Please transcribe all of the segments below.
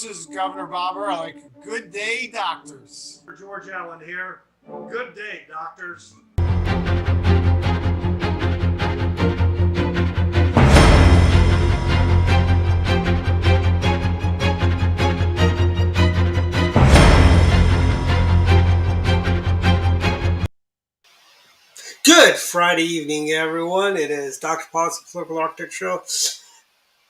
is Governor Bobber. Like, good day, doctors. George Allen here. Good day, doctors. Good Friday evening, everyone. It is Dr. Potts, the Political Architect Show.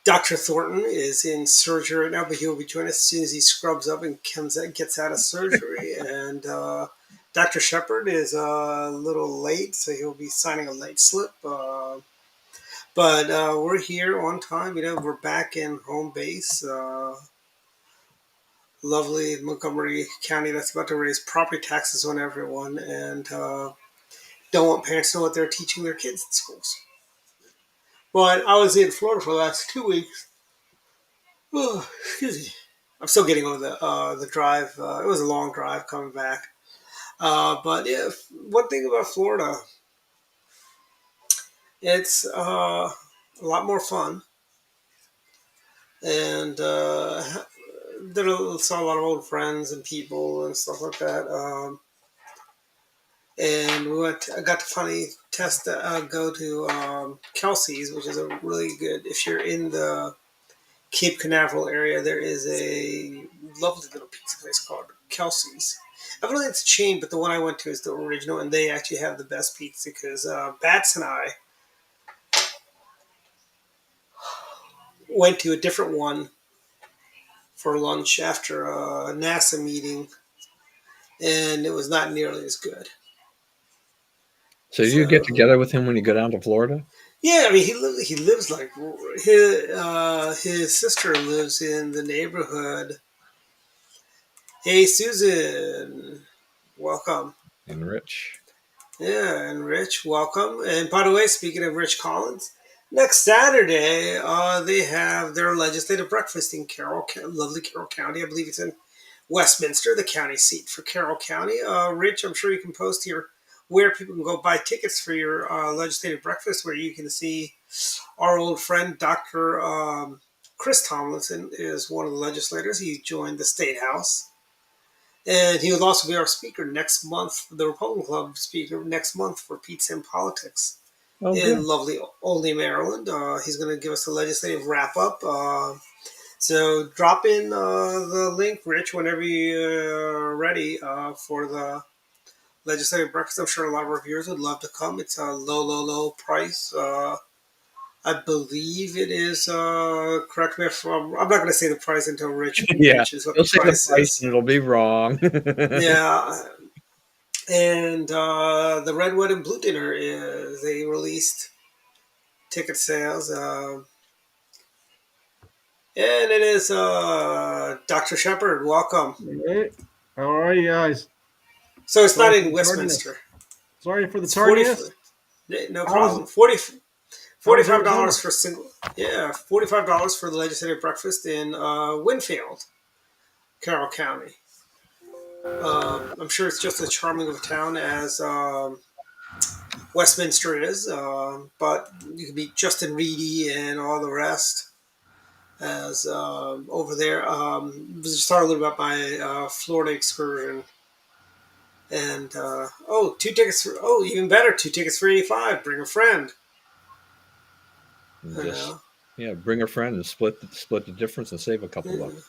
Dr. Thornton is in surgery right now, but he will be joining us as soon as he scrubs up and gets out of surgery. And Dr. Shepard is a little late, so he'll be signing a late slip. But we're here on time. We're back in home base. Lovely Montgomery County that's about to raise property taxes on everyone, and don't want parents to know what they're teaching their kids in schools. But I was in Florida for the last 2 weeks. Oh, excuse me. I'm still getting over the drive. It was a long drive coming back. But yeah, one thing about Florida, it's a lot more fun. And saw a lot of old friends and people and stuff like that. And I got to finally go to Kelsey's, which is a really good, if you're in the Cape Canaveral area, there is a lovely little pizza place called Kelsey's. I don't think it's a chain, but the one I went to is the original, and they actually have the best pizza because Bats and I went to a different one for lunch after a NASA meeting, and it was not nearly as good. So you get together with him when you go down to Florida? Yeah, I mean, he lives like his sister lives in the neighborhood. Hey, Susan, welcome. And Rich. Yeah, and Rich, welcome. And by the way, speaking of Rich Collins, next Saturday they have their legislative breakfast in lovely Carroll County. I believe it's in Westminster, the county seat for Carroll County. Rich, I'm sure you can post here where people can go buy tickets for your legislative breakfast, where you can see our old friend Dr. Chris Tomlinson is one of the legislators. He joined the State House. And he will also be our speaker next month, the Republican Club speaker next month for Pizza and Politics in lovely Olney, Maryland. He's going to give us a legislative wrap-up. So drop in the link, Rich, whenever you're ready for the legislative breakfast. I'm sure a lot of our viewers would love to come. It's a low price. I believe it is, correct me if I'm not going to say the price until Rich mentions what the price is. And it'll be wrong. Yeah. And the Red, White, and Blue dinner they released ticket sales. And it is Dr. Shepard. Welcome. Hey, how are you guys? So it's not in Westminster. Sorry for the tardiness. No problem. $45 for single. Yeah, $45 for the legislative breakfast in Winfield, Carroll County. I'm sure it's just as charming of a town as Westminster is, but you can meet Justin Reedy and all the rest as over there. Just talk a little about my Florida excursion. And 2 tickets for even better, 2 tickets for $85. Bring a friend. Bring a friend and split the difference and save a couple bucks.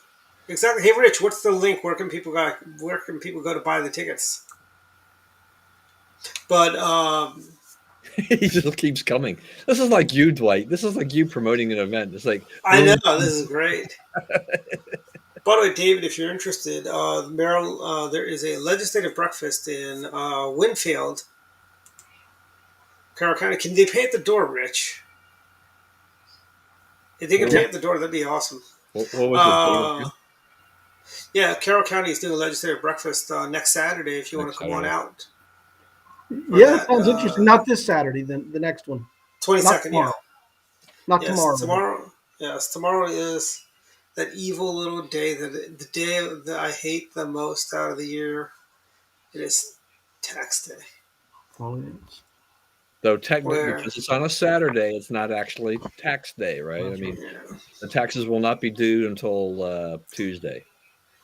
Exactly. Hey, Rich, what's the link? Where can people go to buy the tickets? But he just keeps coming. This is like you, Dwight. This is like you promoting an event. It's like I know this is great. By the way, David, if you're interested, Maryland, there is a legislative breakfast in Winfield, Carroll County. Can they pay at the door, Rich? If they can pay at the door, that'd be awesome. What was it? Yeah, Carroll County is doing a legislative breakfast next Saturday if you want to come on out. Yeah, that sounds interesting. Not this Saturday, the next one. 22nd, Not tomorrow. Yes, tomorrow is that evil little day, the day that I hate the most out of the year. It is tax day. Oh, yes. Though technically, Where because it's on a Saturday, it's not actually tax day, right? I mean, yeah, the taxes will not be due until Tuesday.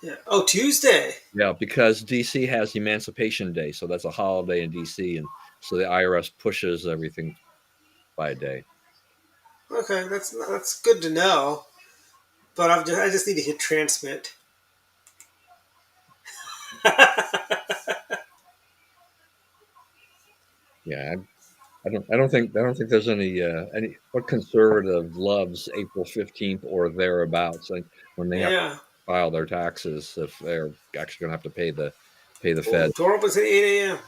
yeah. Oh, Tuesday. Yeah, because DC has Emancipation Day, so that's a holiday in DC, and so the IRS pushes everything by a day. Okay, that's good to know. But I just need to hit transmit. Yeah, I don't think there's any what conservative loves April 15th or thereabouts, like when they have to Yeah. file their taxes if they're actually going to have to pay the Oh, Fed. door opens at 8 a.m.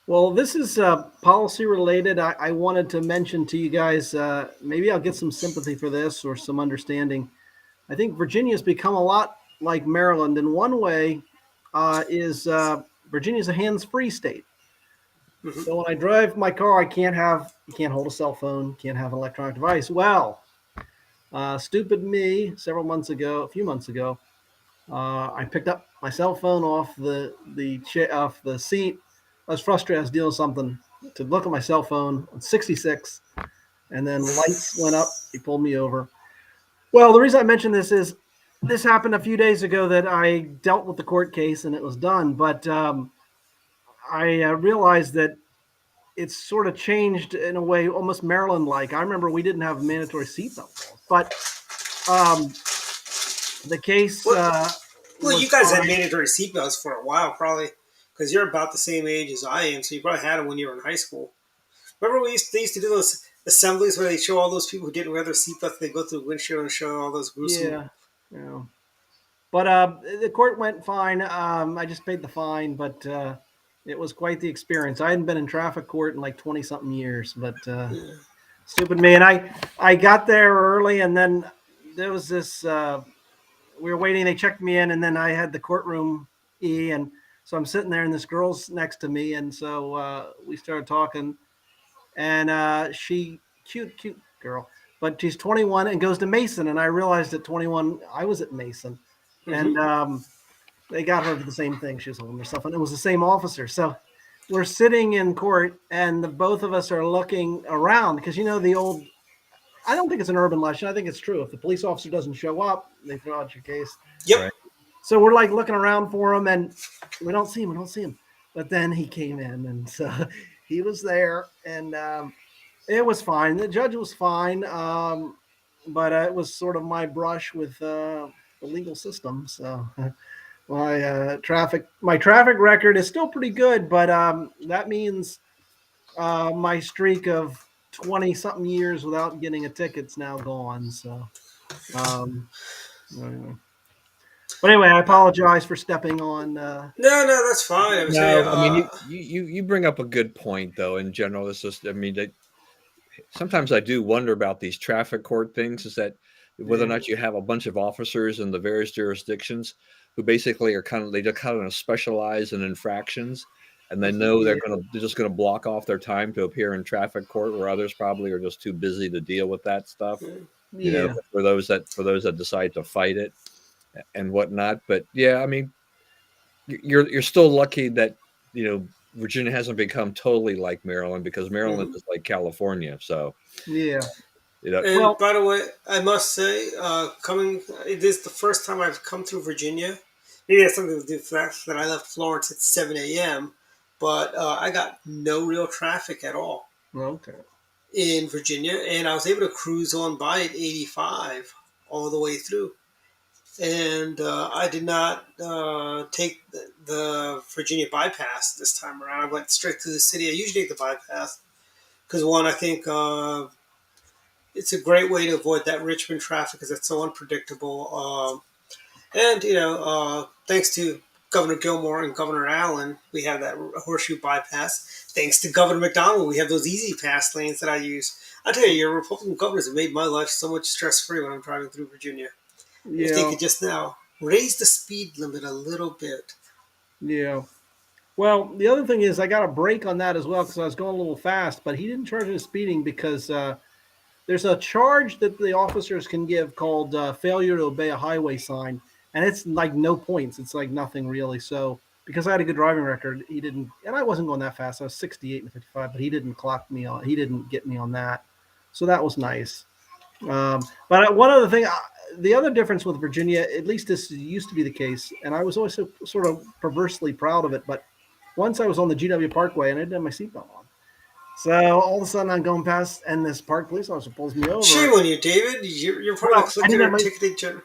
Well, this is policy related. I wanted to mention to you guys, maybe I'll get some sympathy for this or some understanding. I think Virginia's become a lot like Maryland in one way. Is Virginia's a hands-free state. Hmm. So when I drive my car, you can't hold a cell phone, can't have an electronic device. Well, stupid me, a few months ago, I picked up my cell phone off off the seat. I was frustrated. I was dealing with something. To look at my cell phone on 66, and then lights went up. He pulled me over. Well, the reason I mention this is this happened a few days ago that I dealt with the court case and it was done. But I realized that it's sort of changed in a way, almost Maryland-like. I remember we didn't have mandatory seatbelt laws, but um, the case Well, well, was you guys had fine. mandatory seatbelts for a while, probably, because you're about the same age as I am, so you probably had them when you were in high school. Remember they used to do those assemblies where they show all those people who didn't wear their seatbelts. They go through the windshield and show all those gruesome. Yeah, yeah. But the court went fine. I just paid the fine, but it was quite the experience. I hadn't been in traffic court in like 20 something years, but Yeah. stupid me. And I got there early, and then there was this. We were waiting. They checked me in, and then I had the courtroom and so I'm sitting there, and this girl's next to me, and so we started talking, and she cute girl, but she's 21 and goes to Mason, and I realized at 21 I was at Mason, Hmm. and they got her for the same thing. She was holding herself, and it was the same officer. So we're sitting in court, and the both of us are looking around because the old. I don't think it's an urban legend. I think it's true. If the police officer doesn't show up, they throw out your case. Yep. Right. So we're like looking around for him, and we don't see him. We don't see him. But then he came in, and so he was there, and it was fine. The judge was fine, but it was sort of my brush with the legal system. So my traffic record is still pretty good, but that means my streak of 20 something years without getting a ticket's now gone. So, um, anyway. But anyway, I apologize for stepping on. No, that's fine. I would say, No, I mean you bring up a good point though. In general, it's just I mean sometimes I do wonder about these traffic court things. Is that whether or Yeah, not you have a bunch of officers in the various jurisdictions who basically are they just kind of specialize in infractions, and they know yeah, they're just gonna block off their time to appear in traffic court, where others probably are just too busy to deal with that stuff. yeah, For those that decide to fight it and whatnot. But yeah, I mean, you're still lucky that Virginia hasn't become totally like Maryland, because Maryland mhm. is like California. So yeah. you know, And Well, by the way, I must say, it is the first time I've come through Virginia. Maybe that's something to do with the fact that I left Florence at 7 a.m., but I got no real traffic at all okay. in Virginia, and I was able to cruise on by at 85 all the way through. And I did not take the Virginia bypass this time around. I went straight through the city. I usually take the bypass because, one, I think it's a great way to avoid that Richmond traffic because it's so unpredictable. And thanks to Governor Gilmore and Governor Allen, we have that horseshoe bypass. Thanks to Governor McDonald, we have those easy pass lanes that I use. I tell you, your Republican governors have made my life so much stress free when I'm driving through Virginia. If they Yeah, could just now raise the speed limit a little bit. yeah. Well, the other thing is I got a break on that as well because I was going a little fast, but he didn't charge me speeding because there's a charge that the officers can give called failure to obey a highway sign, and it's like no points. It's like nothing really. So because I had a good driving record, he didn't, and I wasn't going that fast. I was 68 and 55, but he didn't clock me on. He didn't get me on that, so that was nice. But one other thing, the other difference with Virginia, at least this used to be the case, and I was always sort of perversely proud of it. But once I was on the GW Parkway and I didn't have my seatbelt on, so all of a sudden I'm going past, and this park police officer pulls me over. Shame on you, David. You're part of the clicker ticketing general.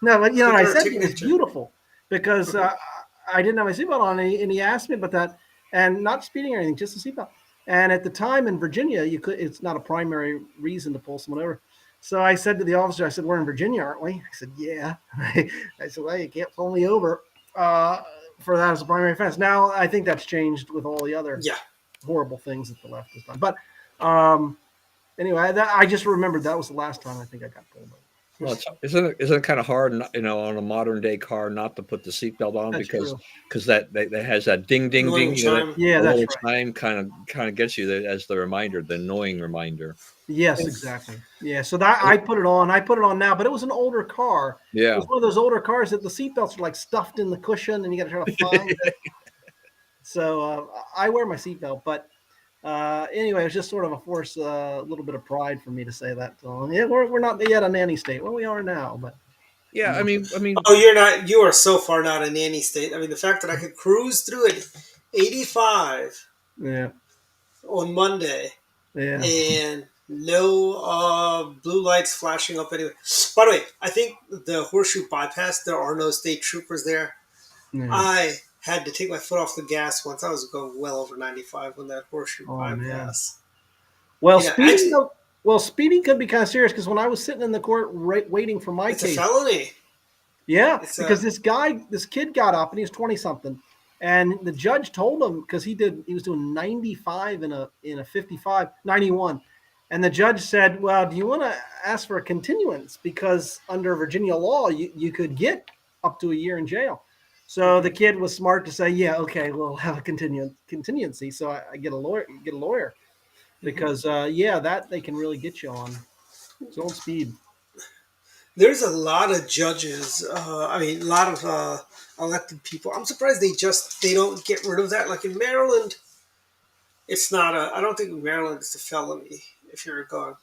No, but I said ticketing it's beautiful because I didn't have my seatbelt on, and he asked me about that, and not speeding or anything, just the seatbelt. And at the time in Virginia, it's not a primary reason to pull someone over. So I said to the officer, I said, "We're in Virginia, aren't we?" I said, "Yeah." I said, "Well, you can't pull me over for that as a primary offense." Now, I think that's changed with all the other horrible things that the left has done. But anyway, I just remembered that was the last time I think I got pulled over. Well, isn't it kind of hard, on a modern day car not to put the seatbelt on because that has that ding ding Annoying ding. chime. That's right. right. Time kind of gets you as the reminder, the annoying reminder. Yes, exactly. Yeah, so that I put it on. I put it on now, but it was an older car. Yeah, it was one of those older cars that the seatbelts are like stuffed in the cushion, and you got to try to find it. So I wear my seatbelt, but anyway, it was just sort of a little bit of pride for me to say that. So, yeah, we're not yet a nanny state. Well, we are now, but yeah. I mean. Oh, you're not. You are so far not a nanny state. I mean, the fact that I could cruise through it, 85, on Monday, and no blue lights flashing up anyway. By the way, I think the Horseshoe Bypass, there are no state troopers there. I had to take my foot off the gas once. I was going well over 95 on that Horseshoe Bypass. Man. Well, speeding could be kind of serious because when I was sitting in the court waiting for my case, it's a felony. Yeah, because this kid got up and he was 20 something, and the judge told him because he was doing 95 in a 55, 91, and the judge said, "Well, do you want to ask for a continuance because under Virginia law you could get up to a year in jail." So the kid was smart to say, "Yeah, okay, we'll have a contingency." So I get a lawyer, because that they can really get you on. It's old speed. There's a lot of judges. A lot of elected people. I'm surprised they don't get rid of that. Like in Maryland, it's not I don't think in Maryland it's a felony if you're going.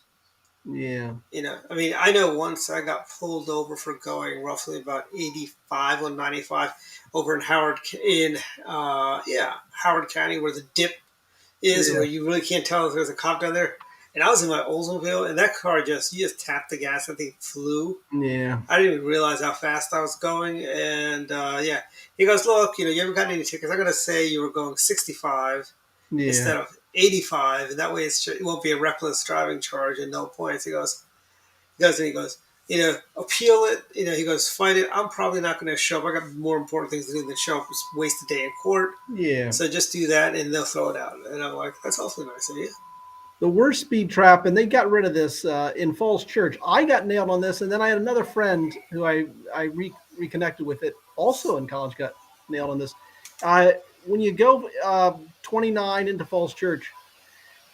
Yeah. I know once I got pulled over for going roughly about 85 on 95 over in Howard County, where the dip is, where you really can't tell if there's a cop down there. And I was in my Oldsmobile, and that car you just tapped the gas, and the thing flew. Yeah. I didn't even realize how fast I was going. And he goes, "Look, you haven't gotten any tickets. I'm going to say you were going 65 instead of 85, and that way it won't be a reckless driving charge and no points." He goes, appeal it. He goes, "Fight it. I'm probably not going to show up. I got more important things to do than show up. Just waste a day in court. Yeah. So just do that, and they'll throw it out." And I'm like, "That's awfully nice of you." The worst speed trap, and they got rid of this in Falls Church. I got nailed on this, and then I had another friend who I reconnected with it also in college got nailed on this. When you go 29 into Falls Church,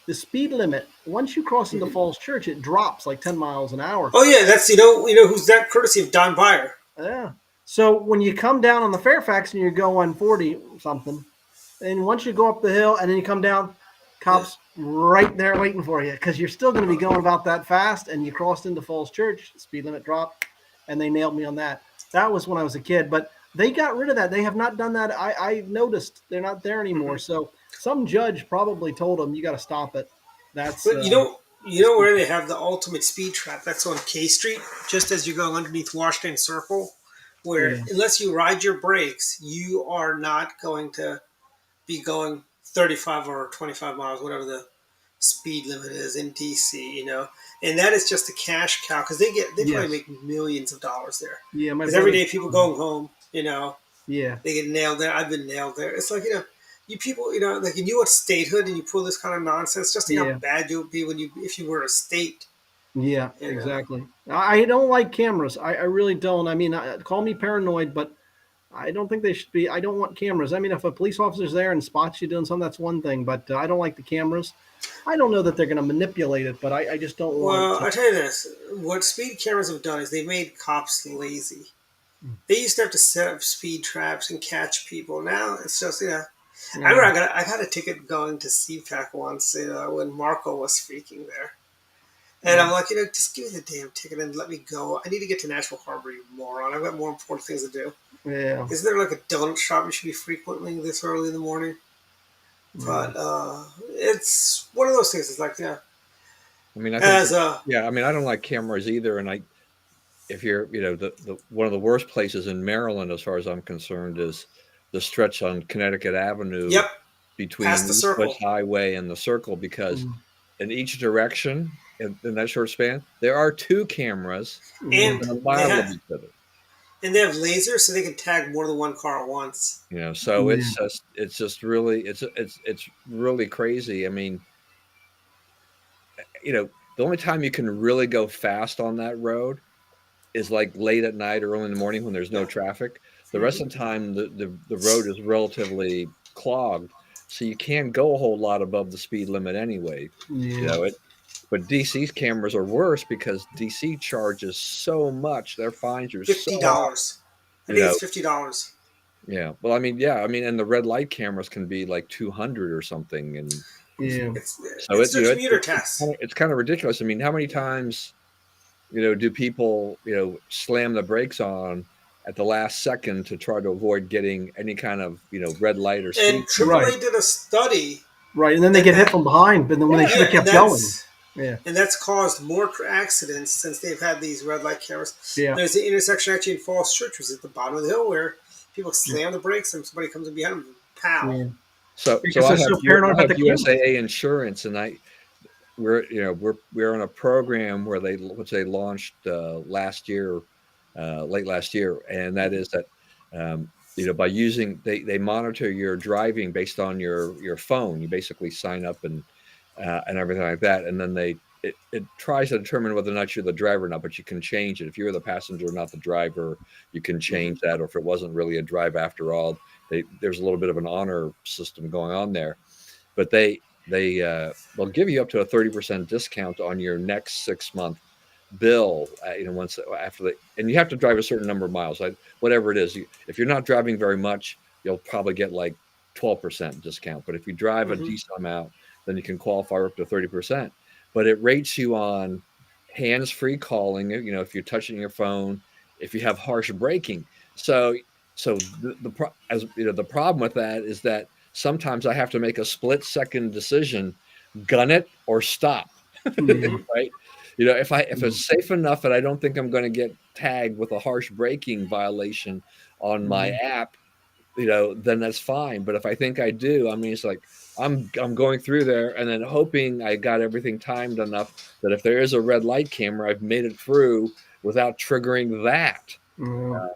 the speed limit, once you cross into Falls Church, it drops like 10 miles an hour. Oh, yeah, that's, who's that? Courtesy of Don Byer. Yeah. So when you come down on the Fairfax and you're going 40 something, and once you go up the hill and then you come down, cops right there waiting for you because you're still going to be going about that fast, and you crossed into Falls Church, speed limit dropped, and they nailed me on that. That was when I was a kid, but they got rid of that. They have not done that. I noticed they're not there anymore. So some judge probably told them, "You got to stop it." That's but you know where they have the ultimate speed trap? That's on K Street, just as you go underneath Washington Circle, where unless you ride your brakes, you are not going to be going 35 or 25 miles, whatever the speed limit is in DC, and that is just a cash cow because they probably make millions of dollars there. Yeah, because every day people going home, they get nailed there. I've been nailed there. It's like you people, like you want statehood and you pull this kind of nonsense. Just think how bad you would be if you were a state. Yeah, exactly. I don't like cameras. I really don't. I mean, call me paranoid, but I don't think they should be. I don't want cameras. I mean, if a police officer's there and spots you doing something, that's one thing. But I don't like the cameras. I don't know that they're going to manipulate it, but I just don't want. Well, I tell you this: what speed cameras have done is they made cops lazy. They used to have to set up speed traps and catch people. Now it's just I Yeah. remember I got a ticket going to CPAC once when Marco was speaking there. And I'm like, just give me the damn ticket and let me go. I need to get to National Harbor, you moron. I've got more important things to do. Yeah. Isn't there like a donut shop you should be frequenting this early in the morning? Yeah. But it's one of those things. It's like, I mean, I think, as a yeah, I mean, I don't like cameras either. And if you're, the one of the worst places in Maryland, as far as I'm concerned, is the stretch on Connecticut Avenue yep, between past the the East West circle, Highway and the Circle, because Mm. in each direction in that short span, there are two cameras Yeah. and within a they mile of have each other. lasers, so they can tag more than one car at once. So Yeah. it's just really it's really crazy. I mean, the only time you can really go fast on that road is like late at night or early in the morning when there's no Yeah. traffic. The Mm-hmm. rest of the time, the road is relatively clogged, so you can't go a whole lot above the speed limit anyway. You Yeah. know it. But DC's cameras are worse because DC charges so much; their fines are so high. $50. I You think know, it's $50. yeah. Well, I mean, yeah, I mean, and the red light cameras can be like 200 or something, and Yeah. It's so it's their commuter test. it's kind of ridiculous. I mean, how many times do people, slam the brakes on at the last second to try to avoid getting any kind of, red light or And speed penalty? Right. AAA did a study Right. And then they that get hit from behind, but then when they should yeah, have kept going. Yeah. and that's caused more accidents since they've had these red light cameras. Yeah. There's the intersection actually in Falls Church, was at the bottom of the hill where people slam the brakes and somebody comes in behind them, pow. Yeah. So Because they're so paranoid I about have the cameras. USAA insurance, and we're on a program where which they launched last year, late last year, and that is that by using they monitor your driving based on your phone. You basically sign up and everything like that, and then it tries to determine whether or not you're the driver or not. But you can change it if you're the passenger, not the driver. You can change that, or if it wasn't really a drive after all, there's a little bit of an honor system going on there. But they'll give you up to a 30% discount on your next 6 month bill. Once after and you have to drive a certain number of miles, whatever it is. If you're not driving very much, you'll probably get like 12% discount. But if you drive a Mm-hmm. decent amount, then you can qualify up to 30%. But it rates you on hands-free calling. If you're touching your phone, if you have harsh braking. So the problem with that is that sometimes I have to make a split-second decision: gun it or stop. Yeah. Right? If it's safe enough that I don't think I'm going to get tagged with a harsh braking violation on my app, then that's fine. But if I think I do, I mean, it's like I'm going through there and then hoping I got everything timed enough that if there is a red light camera, I've made it through without triggering that. Yeah.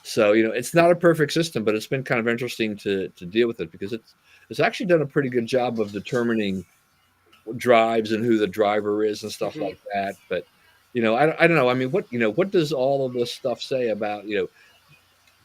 So it's not a perfect system, but it's been kind of interesting to deal with it because it's actually done a pretty good job of determining drives and who the driver is and stuff Mm-hmm. like that. But I don't know. I mean, what does all of this stuff say about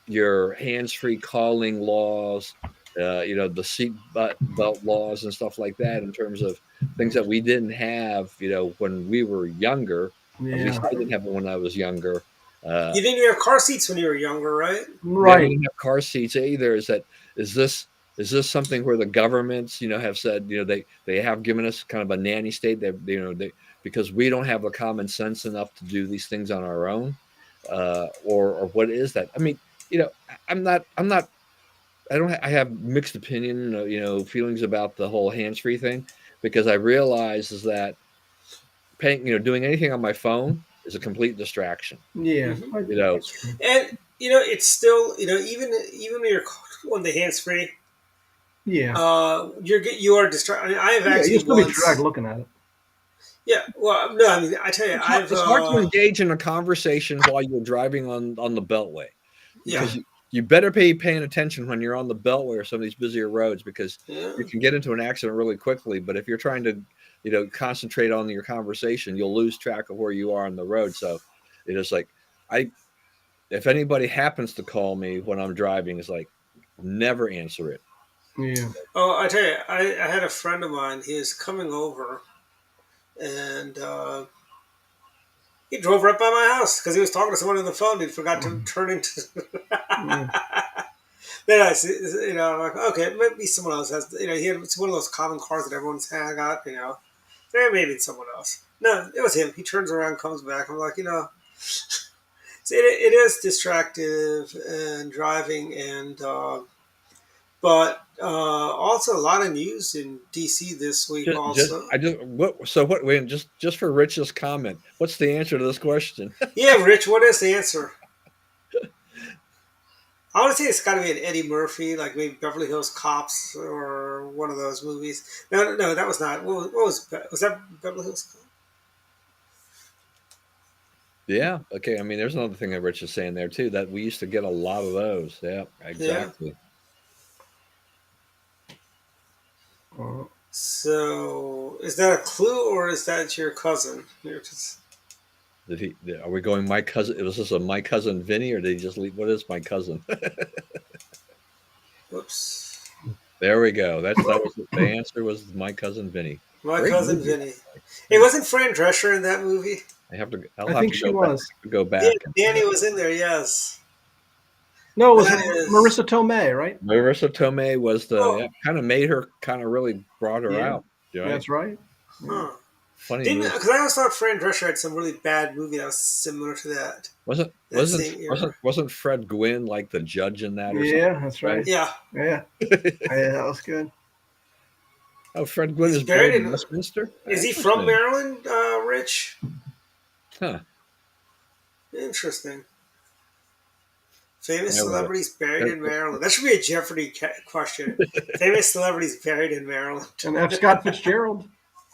your hands-free calling laws, the seat belt laws and stuff like that, in terms of things that we didn't have, when we were younger. At least Yeah. I didn't have it when I was younger. Uh, You didn't even have car seats when you were younger, right? yeah, we Right. didn't have car seats either. Is this something where the governments, have said, they have given us kind of a nanny state that, because we don't have the common sense enough to do these things on our own, or what is that? I mean, I'm not, I have mixed opinion, feelings about the whole hands-free thing, because I realize is that doing anything on my phone is a complete distraction. Yeah. Mm-hmm. You know, That's true. And it's still even when you're on the hands free, Yeah. you are distracted. I mean, I have Yeah. actually You'll still be dragged once. looking at it. Yeah, well, no, I mean, I tell you, I've it's hard to engage in a conversation while you're driving on the beltway, yeah, because you better be paying attention when you're on the beltway or some of these busier roads, because yeah. you can get into an accident really quickly. But if you're trying to concentrate on your conversation, you'll lose track of where you are on the road. So it's like, I if anybody happens to call me when I'm driving, it's like, never answer it. Yeah. Oh, I tell you, I had a friend of mine. He was coming over, and He drove right by my house because he was talking to someone on the phone. He forgot to turn into. Yeah. Then I see, I'm like, okay, maybe someone else has. He had it's one of those common cars that everyone's got. Maybe it's someone else. No, it was him. He turns around, comes back. I'm like, it is distractive and driving, but also a lot of news in DC this week. Also, Wait, just for Rich's comment, what's the answer to this question? yeah, Rich, what is the answer? I want to say it's got to be an Eddie Murphy, like maybe Beverly Hills Cops or one of those movies. No, that was not. What was that Beverly Hills Cops? Yeah. Okay. I mean, there's another thing that Rich is saying there too, that we used to get a lot of those. Yeah. Yeah. Exactly. So, is that a clue or is that your cousin? Are we going my cousin? Was this a my cousin Vinny, or did he just leave? What is my cousin? Whoops. There we go. That was the answer. Was my cousin Vinny? My Great cousin movie. Vinny. It wasn't Fran Drescher in that movie. I'll I think she was. go back. Yeah, Danny was in there. Yes. No, it was That is- Marissa Tomei, right? Marissa Tomei was Oh. kind of made her, kind of really brought her Yeah. out. Right? That's right. Huh. Funny Because movie. I always thought Fran Drescher had some really bad movie that was similar to that. Wasn't Fred Gwynn like the judge in that? Or Yeah, something? that's right. Yeah. Yeah, that was good. Oh, Fred Gwynn He's is buried buried in in- Westminster. Is he from Maryland, Rich? Huh. Interesting. Famous Yeah, well, celebrities buried in Maryland. That should be a Jeopardy question. Famous celebrities buried in Maryland. And F. Scott Fitzgerald.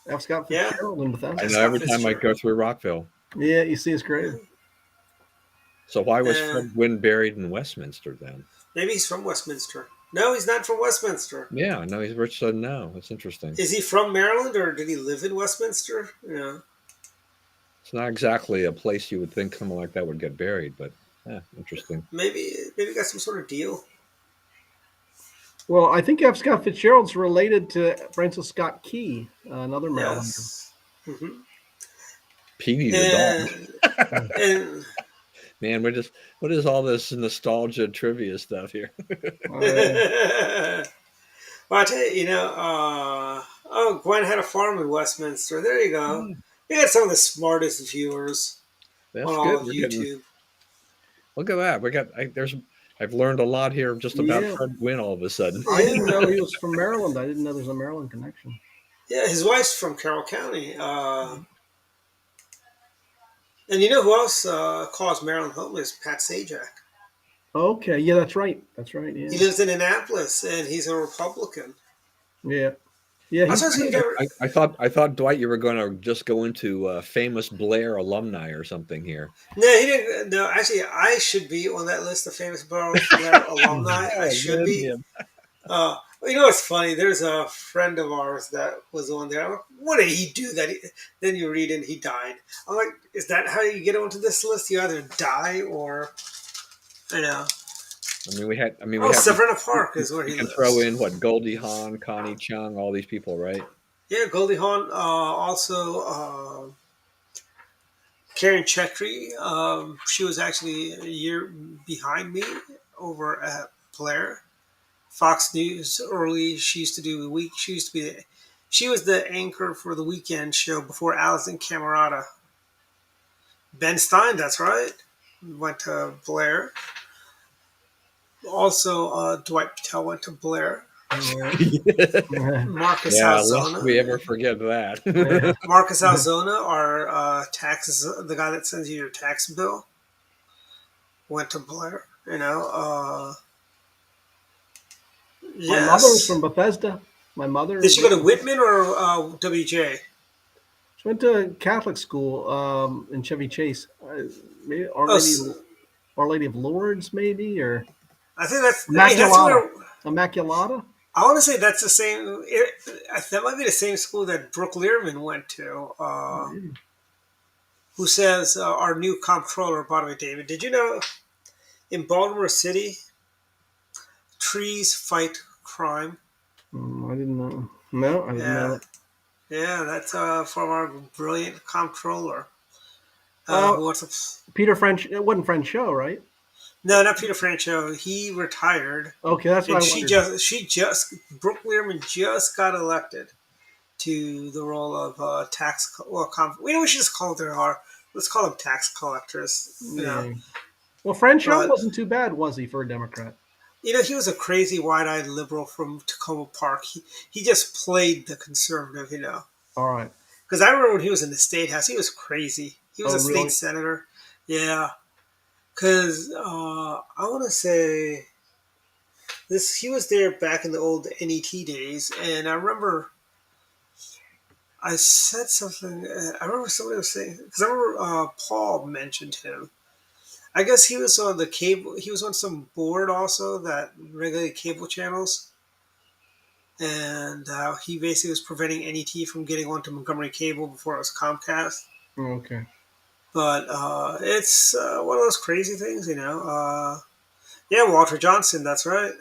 F. Scott Yeah. Fitzgerald in Bethesda. I know every time I go through Rockville. Yeah, you see his grave. So why was Fred Gwynn buried in Westminster then? Maybe he's from Westminster. No, he's not from Westminster. Yeah, no, Rich said no. That's interesting. Is he from Maryland or did he live in Westminster? Yeah. It's not exactly a place you would think someone like that would get buried, but interesting. Maybe got some sort of deal. Well, I think F. Scott Fitzgerald's related to Francis Scott Key, another Marylander. Yes. Mm-hmm. Petey the dog. And Man, what is all this nostalgia trivia stuff here? well, I tell you, Gwen had a farm in Westminster. There you go. We got some of the smartest viewers That's on good. all of YouTube. Look at that. I've learned a lot here just about Fred Gwynn all of a sudden. I didn't know he was from Maryland. I didn't know there's a Maryland connection. Yeah, his wife's from Carroll County. And you know who else calls Maryland home is Pat Sajak. Okay, yeah, that's right. That's right. Yeah, He lives in Annapolis, and he's a Republican. yeah. I I thought Dwight, you were going to just go into famous Blair alumni or something here. No, he didn't. No, actually, I should be on that list of famous Blair alumni. I should be. You know what's funny? There's a friend of ours that was on there. I'm like, what did he do? Then you read and he died. I'm like, is that how you get onto this list? You either die or, we had Severna Park is where he lives. Throw in Goldie Hawn, Connie Chung, all these people, right? Yeah, Goldie Hawn. Also, Karen Chetry. She was actually a year behind me over at Blair. Fox News early. She used to do the week. She was the anchor for the weekend show before Alison Camerata. Ben Stein, that's right. Went to Blair. Also, Dwight Patel went to Blair. Marcus Alzona. Lest we ever forget that. Marcus Alzona, our the guy that sends you your tax bill, went to Blair. Yes. My mother was from Bethesda. My mother. Did she go to Whitman or WJ? She went to Catholic school in Chevy Chase. Maybe Our Lady of Lourdes, maybe, or I think that's Immaculata. Immaculata. I want to say that's the same. That might be the same school that Brooke Learman went to. Who says our new comptroller, by the way, David? Did you know in Baltimore City, trees fight crime? I didn't know. No, I didn't know. Yeah, that's from our brilliant comptroller. Who wants to? Peter French. It wasn't French show, right? No, not Peter Franchot. He retired, Okay, that's what and I wondered. Brooke Learman just got elected to the role of tax. We should just call it let's call them tax collectors. Yeah. Well, French show But wasn't too bad, was he, for a Democrat? he was a crazy, wide-eyed liberal from Tacoma Park. He just played the conservative, All right. Because I remember when he was in the state house, he was crazy. He was Oh, a state really? senator. Yeah. Because I want to say he was there back in the old NET days, and I remember I said something. I remember somebody was saying, because I remember Paul mentioned him. I guess he was on the cable. He was on some board also that regulated cable channels, and he basically was preventing NET from getting onto Montgomery Cable before it was Comcast. Okay. But it's one of those crazy things, yeah, Walter Johnson. That's right.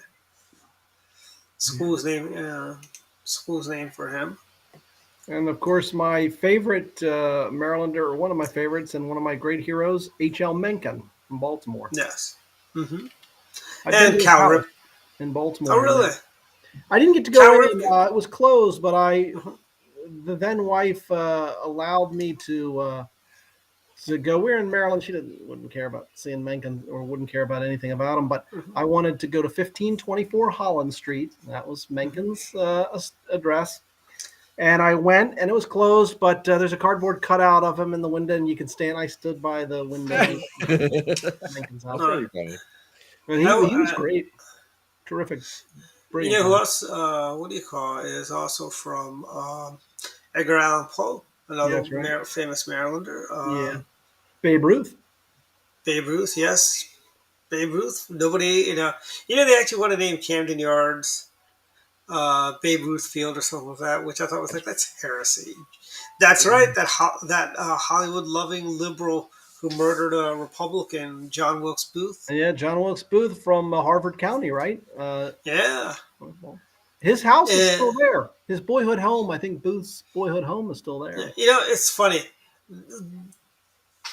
School's name. School's name for him. And of course, my favorite Marylander, or one of my favorites, and one of my great heroes, H.L. Mencken from Baltimore. Yes. Mm-hmm. I've been And to his Cal house Rip. in Baltimore. Oh, really? I didn't get to Cal go Rip. in. It was closed, but the then wife allowed me to go. We're in Maryland. She wouldn't care about seeing Mencken or wouldn't care about anything about him. But Mm-hmm. I wanted to go to 1524 Holland Street. That was Mencken's address. And I went, and it was closed, but there's a cardboard cutout of him in the window, and you can stand. I stood by the window. Menken's house. That's pretty funny. But he was great. Terrific. You know who else? What do you call it? Is also from Edgar Allan Poe, another right. famous Marylander. Yeah. Babe Ruth. Babe Ruth, yes. Babe Ruth. Nobody, they actually want to name Camden Yards Babe Ruth Field or something like that, which I thought was that's heresy. That's right. That Hollywood-loving liberal who murdered a Republican, John Wilkes Booth. Yeah, John Wilkes Booth from Harvard County, right? Yeah. His house is still there. His boyhood home, I think Booth's boyhood home is still there. It's funny.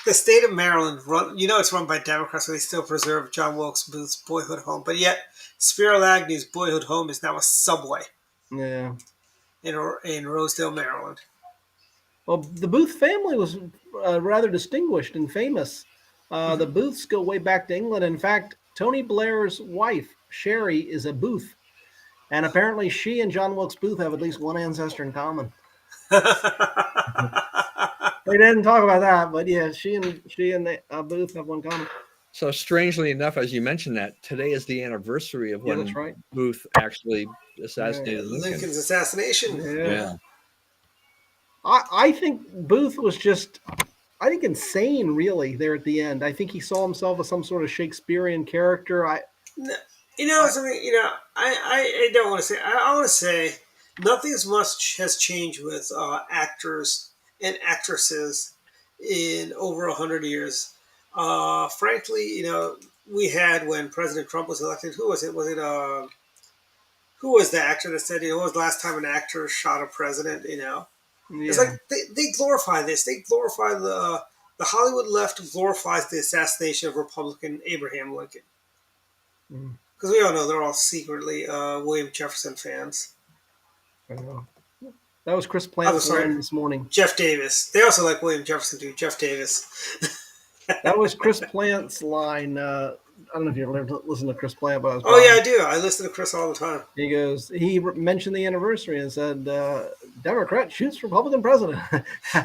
The state of Maryland, it's run by Democrats, so they still preserve John Wilkes Booth's boyhood home. But yet, Spiro Agnew's boyhood home is now a Subway. Yeah. In Rosedale, Maryland. Well, the Booth family was rather distinguished and famous. The Booths go way back to England. In fact, Tony Blair's wife, Sherry, is a Booth. And apparently she and John Wilkes Booth have at least one ancestor in common. They didn't talk about that, but yeah, she and Booth have one common. So strangely enough, as you mentioned that, today is the anniversary of when that's right. Booth actually assassinated Lincoln. Lincoln's assassination. Yeah. I think Booth was just, insane, really, there at the end. I think he saw himself as some sort of Shakespearean character. I don't want to say. I want to say nothing as much has changed with actors and actresses in over 100 years. Frankly, we had when President Trump was elected. Who was it? Who was the actor that said, when was the last time an actor shot a president? Yeah. It's like they glorify this. They glorify the Hollywood left glorifies the assassination of Republican Abraham Lincoln. Because we all know they're all secretly William Jefferson fans. I know. That was Chris Plant's line this morning. Jeff Davis. They also like William Jefferson too. Jeff Davis. That was Chris Plant's line. I don't know if you ever listened to Chris Plant, but I do. I listen to Chris all the time. He mentioned the anniversary and said, Democrat shoots Republican president.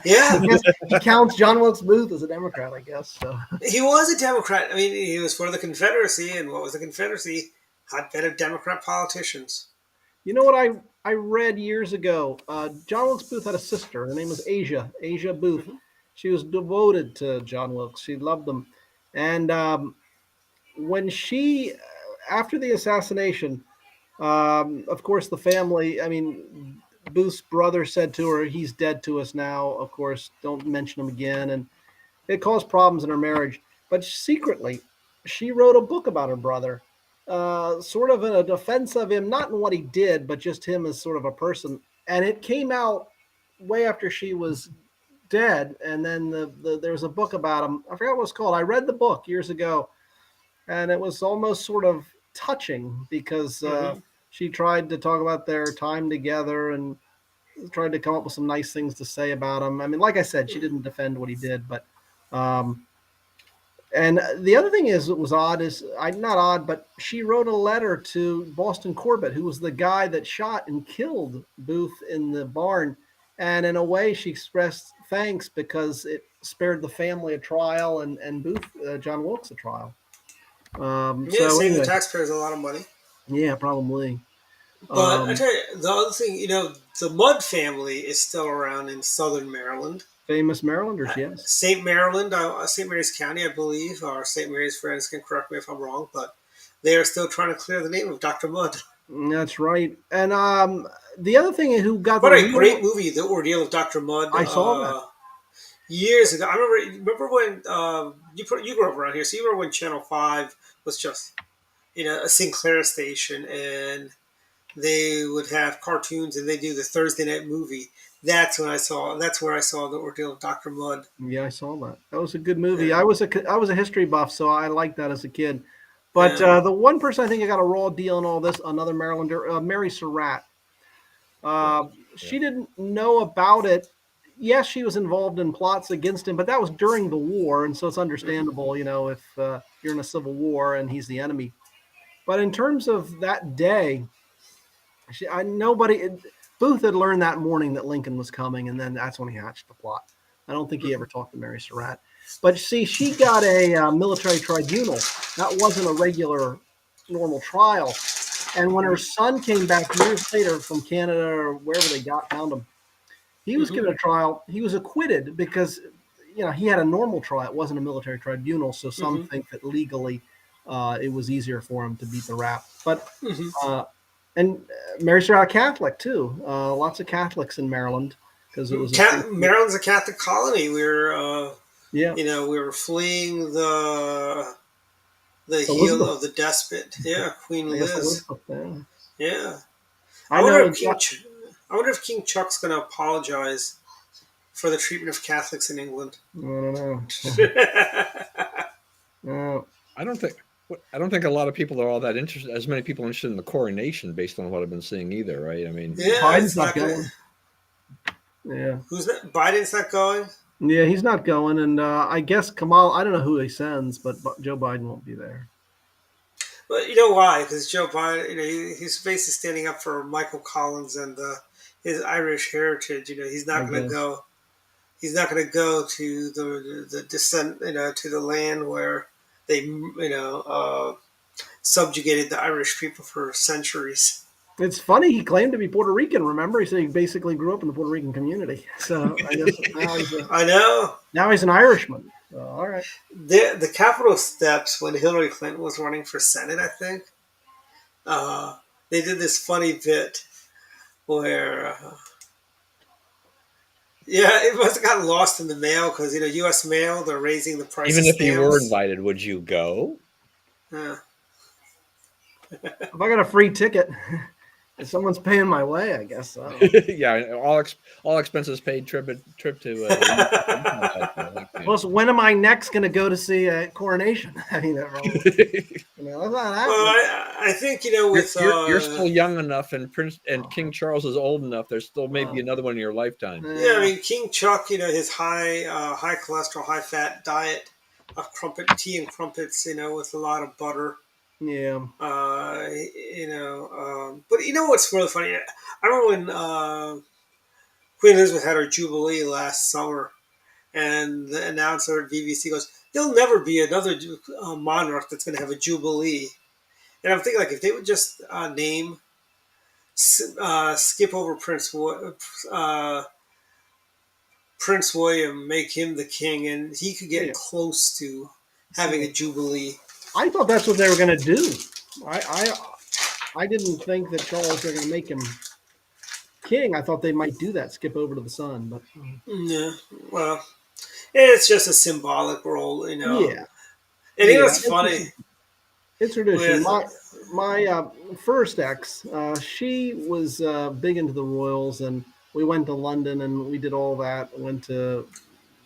Yeah. He counts John Wilkes Booth as a Democrat, I guess. So. He was a Democrat. I mean, he was for the Confederacy, and what was the Confederacy? Hotbed of Democrat politicians. You know what I read years ago? John Wilkes Booth had a sister. Her name was Asia Booth. Mm-hmm. She was devoted to John Wilkes. She loved him. And when after the assassination, of course, the family, Booth's brother said to her, he's dead to us now. Of course, don't mention him again. And it caused problems in her marriage. But secretly, she wrote a book about her brother, sort of in a defense of him, not in what he did, but just him as sort of a person. And it came out way after she was dead, and then there was a book about him. I forgot what it's called. I read the book years ago, and it was almost sort of touching because she tried to talk about their time together and tried to come up with some nice things to say about him. I mean, like I said, she didn't defend what he did, but and the other thing is, it was odd, is not odd, but she wrote a letter to Boston Corbett, who was the guy that shot and killed Booth in the barn. And in a way, she expressed thanks because it spared the family a trial and Booth, John Wilkes, a trial. Yeah, So saving the anyway, taxpayers a lot of money. yeah, probably. But I tell you, the other thing, the Mudd family is still around in southern Maryland. Famous Marylanders, yes. St. Maryland, St. Mary's County, I believe, or St. Mary's friends can correct me if I'm wrong, but they are still trying to clear the name of Dr. Mudd. That's right. And the other thing, who got what a great movie, The Ordeal of Dr. Mudd. I saw that years ago. I remember when you grew up around here, so you remember when Channel 5 was just a Sinclair station, and they would have cartoons, and they do the Thursday night movie. That's where I saw The Ordeal of Dr. Mudd. Yeah, I saw that. That was a good movie. Yeah. I was a history buff, so I liked that as a kid. But the one person I think I got a raw deal in all this, another Marylander, Mary Surratt. She didn't know about it. Yes, she was involved in plots against him, but that was during the war, and so it's understandable, if you're in a civil war and he's the enemy. But in terms of that day, Booth had learned that morning that Lincoln was coming, and then that's when he hatched the plot. I don't think he ever talked to Mary Surratt. But see, she got a military tribunal. That wasn't a regular, normal trial. And when her son came back years later from Canada or wherever they found him, he was given a trial. He was acquitted because, he had a normal trial. It wasn't a military tribunal. So some think that legally it was easier for him to beat the rap. But and Mary Surratt, Catholic too. Lots of Catholics in Maryland because it was Maryland's a Catholic colony. We were we were fleeing the heel of the despot. Yeah, Queen Liz. Yeah. I wonder if King Chuck's going to apologize for the treatment of Catholics in England. I don't know. I don't think a lot of people are all that interested. As many people interested in the coronation, based on what I've been seeing, either. Right? I mean, Biden's not going. Yeah. Who's that? Biden's not going. Yeah, he's not going, and I guess Kamala. I don't know who he sends, but Joe Biden won't be there. But you know why? Because Joe Biden, he's basically standing up for Michael Collins and his Irish heritage. He's not going to go. He's not going to go to the descent, to the land where they, subjugated the Irish people for centuries. It's funny, he claimed to be Puerto Rican, remember? He said he basically grew up in the Puerto Rican community. So I guess I know. Now he's an Irishman. So, all right. The Capitol steps when Hillary Clinton was running for Senate, I think, they did this funny bit where, it must have gotten lost in the mail because, U.S. mail, they're raising the price Even of if stamps. you were invited, would you go? Yeah. If I got a free ticket, if someone's paying my way, I guess so. Yeah, all expenses paid. Trip to. Plus, when am I next going to go to see a coronation? I mean, that's not well, I think with you're still young enough, and King Charles is old enough. There's still maybe another one in your lifetime. Yeah, I mean King Chuck, his high cholesterol, high fat diet of tea and crumpets, with a lot of butter. Yeah. But what's really funny? I remember when Queen Elizabeth had her Jubilee last summer, and the announcer at BBC goes, "There'll never be another monarch that's going to have a Jubilee." And I'm thinking, if they would just skip over Prince William, make him the king, and he could get close to having a Jubilee. I thought that's what they were going to do. I didn't think that Charles was going to make him king. I thought they might do that, skip over to the son. But yeah, well, it's just a symbolic role, Yeah. And it's funny. It's tradition. My first ex, she was big into the royals, and we went to London and we did all that. Went to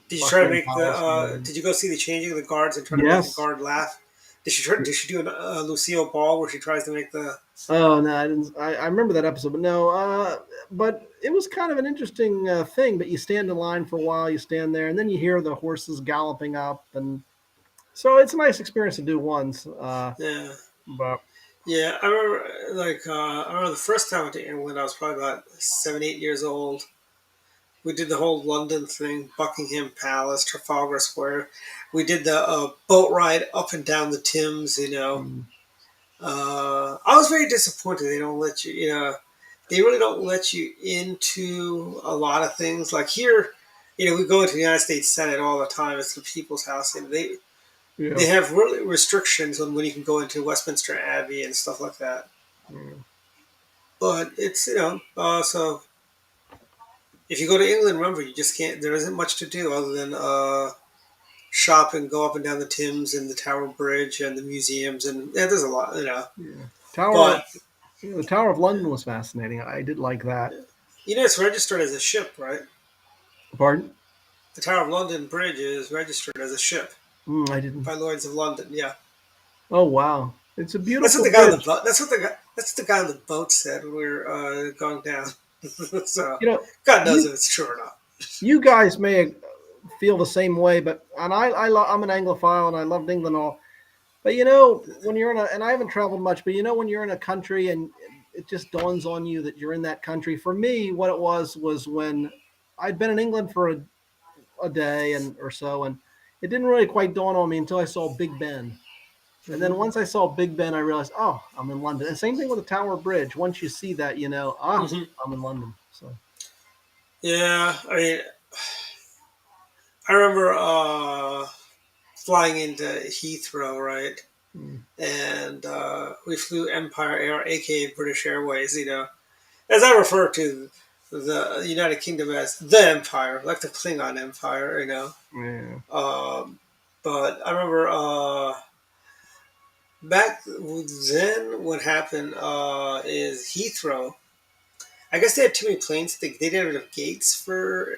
Did you try to Buckingham make the? Palace. Did you go see the changing of the guards and try to make the Yes. guard laugh? Did she try? Did she do a Lucille Ball where she tries to make the? Oh no, I didn't. I remember that episode, but no. But it was kind of an interesting thing. But you stand in line for a while, you stand there, and then you hear the horses galloping up, and so it's a nice experience to do once. Yeah, But yeah. I remember I remember the first time I went to England. I was probably about 7, 8 years old. We did the whole London thing, Buckingham Palace, Trafalgar Square. We did the boat ride up and down the Thames. mm, I was very disappointed they don't let you. They really don't let you into a lot of things. Like here, we go into the United States Senate all the time. It's the People's House, and they yeah, have really restrictions on when you can go into Westminster Abbey and stuff like that. yeah, But it's so if you go to England, remember you just can't. There isn't much to do other than shop and go up and down the Thames and the Tower Bridge and the museums, and yeah, there's a lot. yeah. Tower, But the Tower of London was fascinating. I did like that. it's registered as a ship, right? Pardon? The Tower of London Bridge is registered as a ship I didn't. by Lloyd's of London. Yeah, Oh wow, it's a that's what beautiful the guy on the bridge. boat. That's the guy on the boat said when we were going down. So You know, God knows you if it's true or not. you guys may feel the same way, but and I'm an Anglophile and I loved England and all. But when you're in and I haven't traveled much, but when you're in a country and it just dawns on you that you're in that country. For me, what it was when I'd been in England for a day and or so, and it didn't really quite dawn on me until I saw Big Ben. And then Hmm. once I saw Big Ben, I realized, oh, I'm in London. And same thing with the Tower Bridge. Once you see that, Hmm. I'm in London. So Yeah, I mean, I remember flying into Heathrow, right? mm, And we flew Empire Air, aka British Airways. As I refer to the United Kingdom as the Empire, like the Klingon Empire. yeah, Um, but I remember back then, what happened is Heathrow. I guess they had too many planes. They didn't have enough gates for.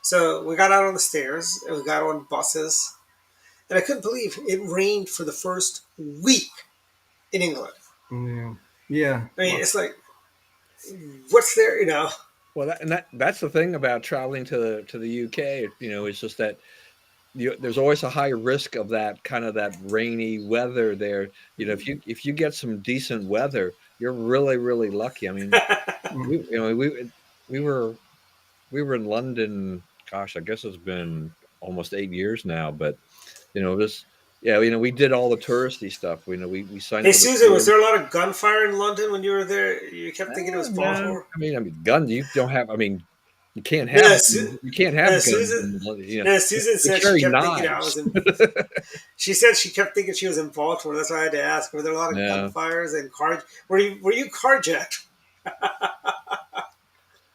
So we got out on the stairs and we got on buses, and I couldn't believe it rained for the first week in England. yeah, yeah. I mean, Well, it's like, what's there? Well, that's the thing about traveling to the UK. It's just that there's always a high risk of that kind of that rainy weather there. If you get some decent weather, you're really really lucky. I mean, mm, we we were in London. Gosh, I guess it's been almost 8 years now. But this, yeah, we did all the touristy stuff. We signed Hey up for the Susan, was tour. there a lot of gunfire in London when you were there? You kept thinking it was No, Baltimore. I mean, guns. You don't have. I mean, you can't No, have you can't have guns. Susan. You know, No, Susan they said she carry kept thinking I was knives. in. She said she kept thinking she was in Baltimore. That's why I had to ask. Were there a lot of No, gunfires and car? Were you carjacked?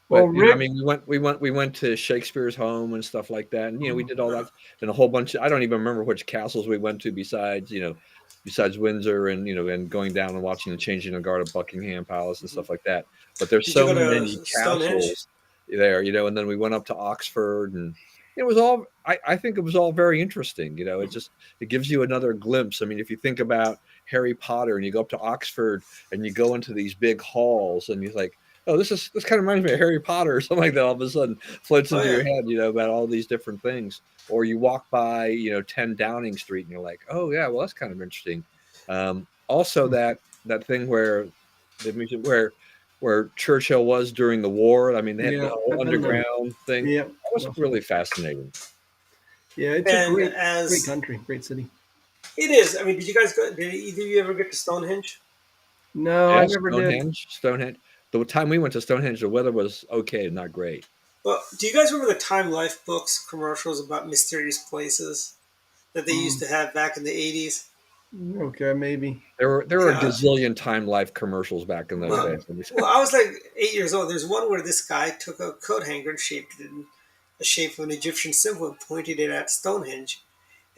well, but I Rick. mean, we went to Shakespeare's home and stuff like that, and we mm, did all Uh, that and a whole bunch. I don't even remember which castles we went to besides Windsor and and going down and watching the changing of guard at Buckingham Palace and stuff like that. But there's Did you so go many to Stonehenge? castles there, and then we went up to Oxford, and it was all. I think it was all very interesting. It gives you another glimpse. I mean, if you think about Harry Potter and you go up to Oxford and you go into these big halls and you're like, oh, this kind of reminds me of Harry Potter or something like that. All of a sudden floats Oh into yeah. your head, about all these different things. Or you walk by, 10 Downing Street, and you're like, oh yeah, well that's kind of interesting. Also, mm, that thing where they mentioned where Churchill was during the war. I mean, they had the yeah, whole I've been there. underground thing. Yeah, That was really fascinating. yeah. It's a And great as country, great city. it is, I mean, did you guys go? Did either of you ever get to Stonehenge? No, I Yeah, never did. Stonehenge. The time we went to Stonehenge, the weather was okay, not great. Well, do you guys remember the Time Life books commercials about mysterious places that they used Mm, to have back in the 80s? okay, maybe. There were a Yeah. gazillion Time Life commercials back in those Well, days. I was like 8 years old. There's one where this guy took a coat hanger and shaped it in the shape of an Egyptian symbol and pointed it at Stonehenge.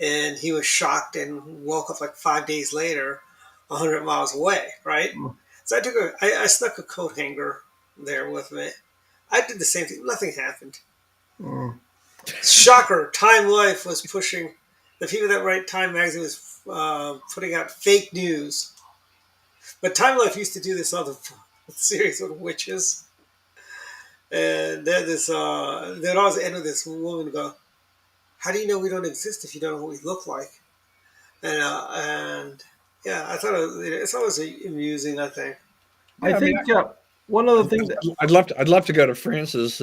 And he was shocked and woke up like 5 days later, 100 miles away, right? Mm, So I snuck a coat hanger there with me. I did the same thing. Nothing happened. Mm. Shocker! Time Life was pushing the people that write Time magazine was putting out fake news. But Time Life used to do this other series with witches, and then they'd always end with this woman go, "How do you know we don't exist if you don't know what we look like?" And yeah, I thought it's always amusing. I think. I Yeah, I mean, think one other thing that I'd love to go to France's.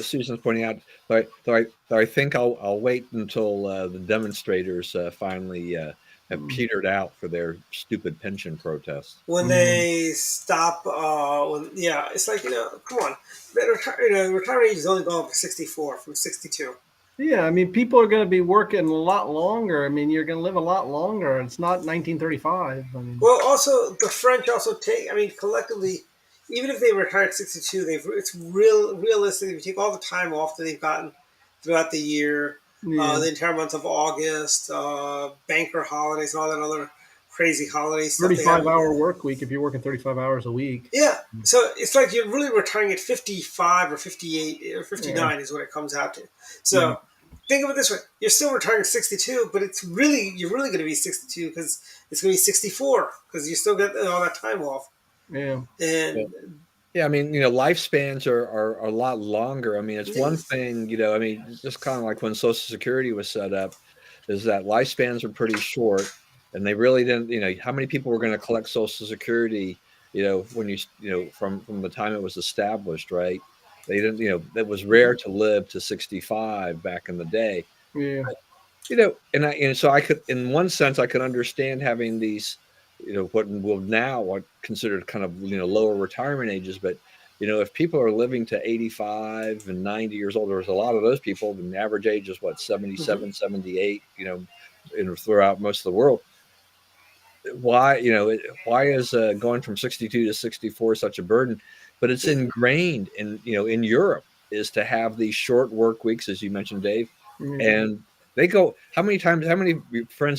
Susan's pointing out, though I think I'll wait until the demonstrators finally have mm, petered out for their stupid pension protests. When mm, they stop, yeah, it's like come on, retirement age is only going up to 64 from 62. yeah, I mean, people are going to be working a lot longer. I mean, you're going to live a lot longer. It's not 1935. I mean, Well, also the French also take. I mean, collectively, even if they retire at 62, it's realistic. If you take all the time off that they've gotten throughout the year, yeah, the entire month of August, banker holidays, and all that other crazy holiday stuff they have. 35-hour work week if you're working 35 hours a week. Yeah, so it's like you're really retiring at 55 or 58 or Yeah, 59 is what it comes out to. yeah, So think of it this way: you're still retiring at 62, but you're really going to be 62 because it's going to be 64 because you still get all that time off. yeah. And Yeah, I mean, lifespans are a lot longer. I mean, it's one thing, I mean, just kind of like when Social Security was set up, is that lifespans are pretty short, and they really didn't, how many people were going to collect Social Security, when from the time it was established, right? They didn't, it was rare to live to 65 back in the day. Yeah. And so I could, in one sense, I could understand having these, what will now are considered kind of lower retirement ages. But if people are living to 85 and 90 years old, there's a lot of those people. The average age is what, Mhm. 77, 78. Throughout most of the world. Why is going from 62 to 64 such a burden? But it's ingrained in Europe, is to have these short work weeks, as you mentioned, Dave. Yeah. And they go, how many friends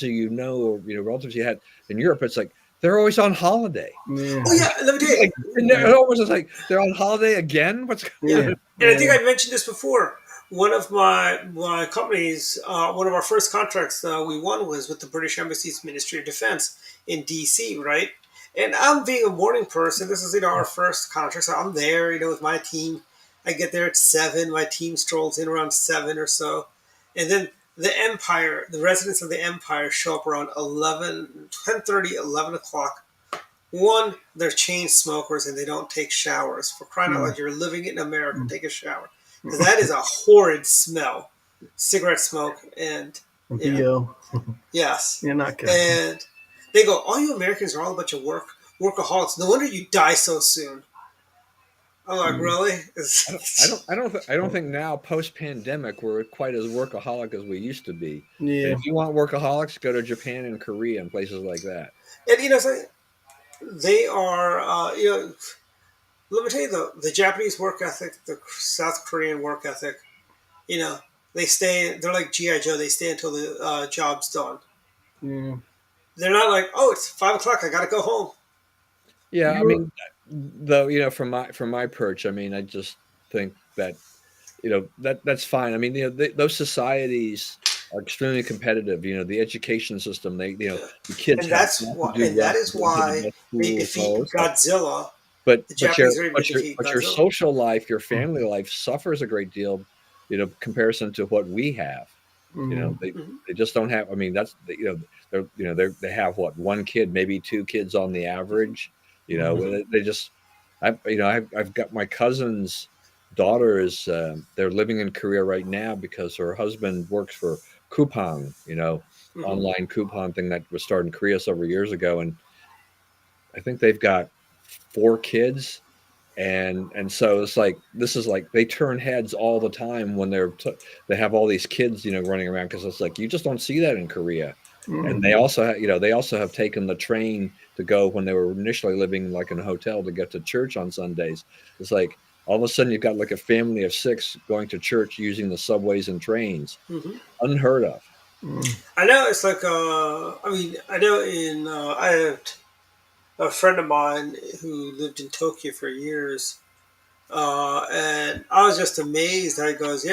that or relatives you had in Europe, it's like they're always on holiday. Yeah. Oh yeah, let me tell you. Like, and Yeah. it almost is like they're on holiday again. What's Yeah, Yeah. and I think Yeah. I mentioned this before. One of my companies, one of our first contracts we won was with the British Embassy's Ministry of Defense in D.C. Right, and I'm being a morning person. This is our first contract, so I'm there, with my team. I get there at 7. My team strolls in around 7 or so, and then the residents of the Empire show up around 10:30, 11 o'clock. One, they're chain smokers and they don't take showers. For crying out Mm, loud, you're living in America, mm, take a shower. Because mm. that is a horrid smell. Cigarette smoke and, yeah, BO. yes. You're not good. And they go, all you Americans are all a bunch of workaholics. No wonder you die so soon. I'm like, Mm. really? I don't think now, post pandemic, we're quite as workaholic as we used to be. And Yeah. if you want workaholics, go to Japan and Korea and places like that. And, so they are, let me tell you, the Japanese work ethic, the South Korean work ethic, you know, they're like G.I. Joe, they stay until the job's done. Yeah. They're not like, oh, it's 5 o'clock, I gotta go home. Yeah, I You. mean, though, from my perch, I mean, I just think that that's fine. I mean, those societies are extremely competitive. The education system, Yeah. the kids And have that's got to why, do and well that to is go to the why best they schools and defeat all this stuff. Godzilla. But The but your Japanese are able to but your defeat but your Godzilla. social life, your family life suffers a great deal, comparison to what we have. Mm, Mm-hmm. They just don't have. I mean, they have what, one kid, maybe two kids on the average. mm, They just I've got my cousin's daughter is they're living in Korea right now because her husband works for Coupang, Mm-hmm. online coupon thing that was started in Korea several years ago, and I think they've got four kids, and so it's like, this is like they turn heads all the time when they have all these kids running around, because it's like you just don't see that in Korea. And mm, they also have taken the train to go, when they were initially living like in a hotel, to get to church on Sundays. It's like all of a sudden you've got like a family of 6 going to church using the subways and trains. Mm-hmm. Unheard of. mm, I know it's like, I know I have a friend of mine who lived in Tokyo for years. And I was just amazed. He goes,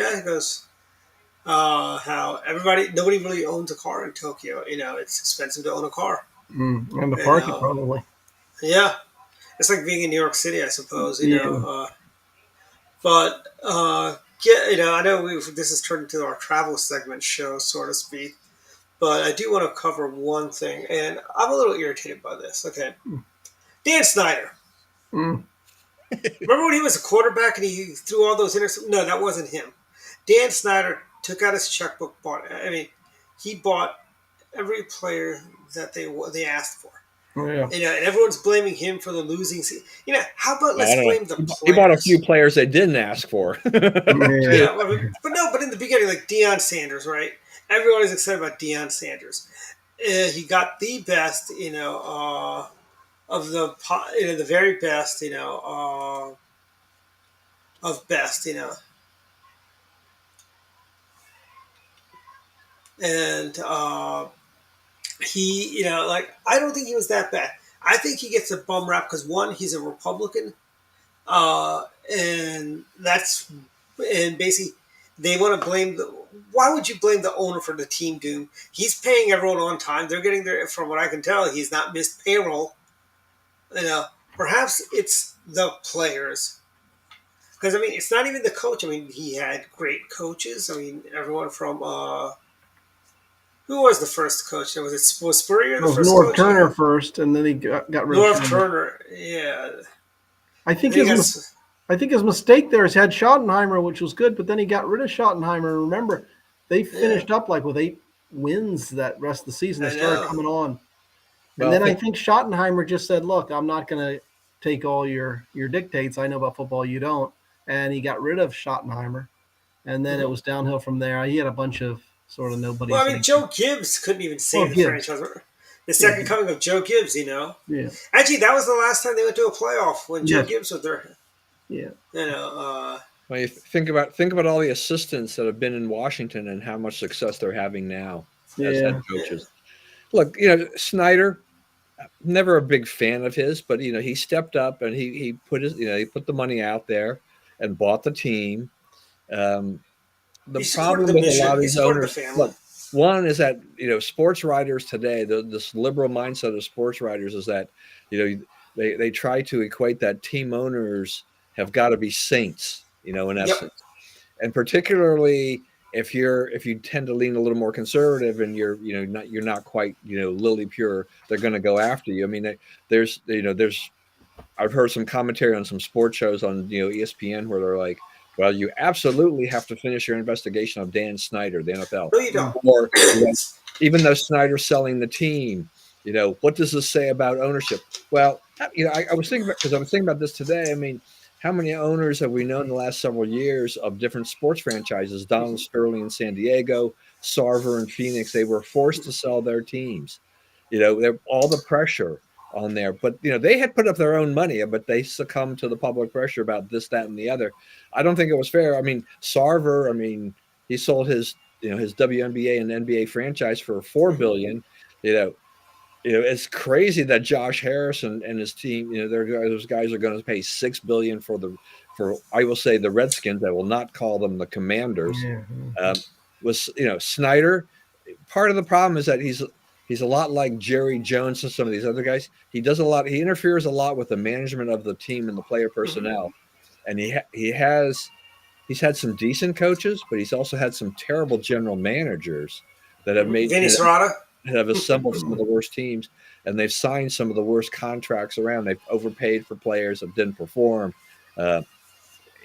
how nobody really owns a car in Tokyo. It's expensive to own a car. And the You parking know, probably. yeah, it's like being in New York City, I suppose. Yeah. But yeah, I know this has turned into our travel segment show, so to speak. But I do want to cover one thing, and I'm a little irritated by this. Okay, Dan Snyder. Mm. Remember when he was a quarterback and he threw all those interceptions? No, that wasn't him. Dan Snyder took out his checkbook, he bought every player that they asked for. Yeah. And everyone's blaming him for the losing season. How about I let's don't blame know. the He bought a few players? players they didn't ask for. Yeah. Yeah, but in the beginning, like Deion Sanders, right? Everyone is excited about Deion Sanders. He got the best, of the very best, of best, and he, like I don't think he was that bad. I think he gets a bum rap because one, he's a Republican, uh, and that's and basically they want to blame the. Why would you blame the owner for the team doom? He's paying everyone on time. They're getting their, from what I can tell, he's not missed payroll. You know, Perhaps it's the players. Because it's not even the coach. He had great coaches. Everyone from who was the first coach? Was Spurrier It the was first North coach? Turner first, and then he got rid of North Turner. Turner. Yeah, I think and he his got I think his mistake there is had Schottenheimer, which was good, but then he got rid of Schottenheimer. Remember, they yeah. finished up like with 8 wins that rest of the season. They I started know. coming on, and Well, then I think Schottenheimer just said, "Look, I'm not going to take all your dictates. I know about football, you don't." And he got rid of Schottenheimer, and then it Mhm. was downhill from there. He had a bunch of sort of Well, nobodies. Joe Gibbs couldn't even Well, save the Gibbs, franchise. The yeah, second coming of Joe Gibbs. yeah, Actually, that was the last time they went to a playoff when Joe yes, Gibbs was there. yeah, You know, uh, well, you think about all the assistants that have been in Washington and how much success they're having now as head yeah. yeah. coaches. Look, Snyder, never a big fan of his, but he stepped up and he put he put the money out there and bought the team. Um, the He supported problem the with a lot mission. of He these supported the owners, family. look, one is that sports writers today, this liberal mindset of sports writers is that they try to equate that team owners have got to be saints, in Yep. essence, and particularly if you tend to lean a little more conservative and you're not quite lily pure, they're going to go after you. I mean, there's I've heard some commentary on some sports shows on ESPN where they're like, well, you absolutely have to finish your investigation of Dan Snyder, the NFL, No, you Mm. don't. or even though Snyder's selling the team, what does this say about ownership? Well, I was thinking about, because I was thinking about this today. I mean, how many owners have we known in the last several years of different sports franchises? Donald Sterling in San Diego, Sarver in Phoenix. They were forced to sell their teams. All the pressure on there, but they had put up their own money, but they succumbed to the public pressure about this, that, and the other. I don't think it was fair. I mean, Sarver, he sold his WNBA and NBA franchise for $4 billion. You know, it's crazy that Josh Harris and his team, those guys are going to pay $6 billion for I will say the Redskins. I will not call them the Commanders. Yeah. Was Snyder? Part of the problem is that he's a lot like Jerry Jones and some of these other guys. He does a lot. He interferes a lot with the management of the team and the player personnel, and he's had some decent coaches, but he's also had some terrible general managers that have made Vinny Serrata. have assembled some of the worst teams, and they've signed some of the worst contracts around. They've overpaid for players that didn't perform. Uh,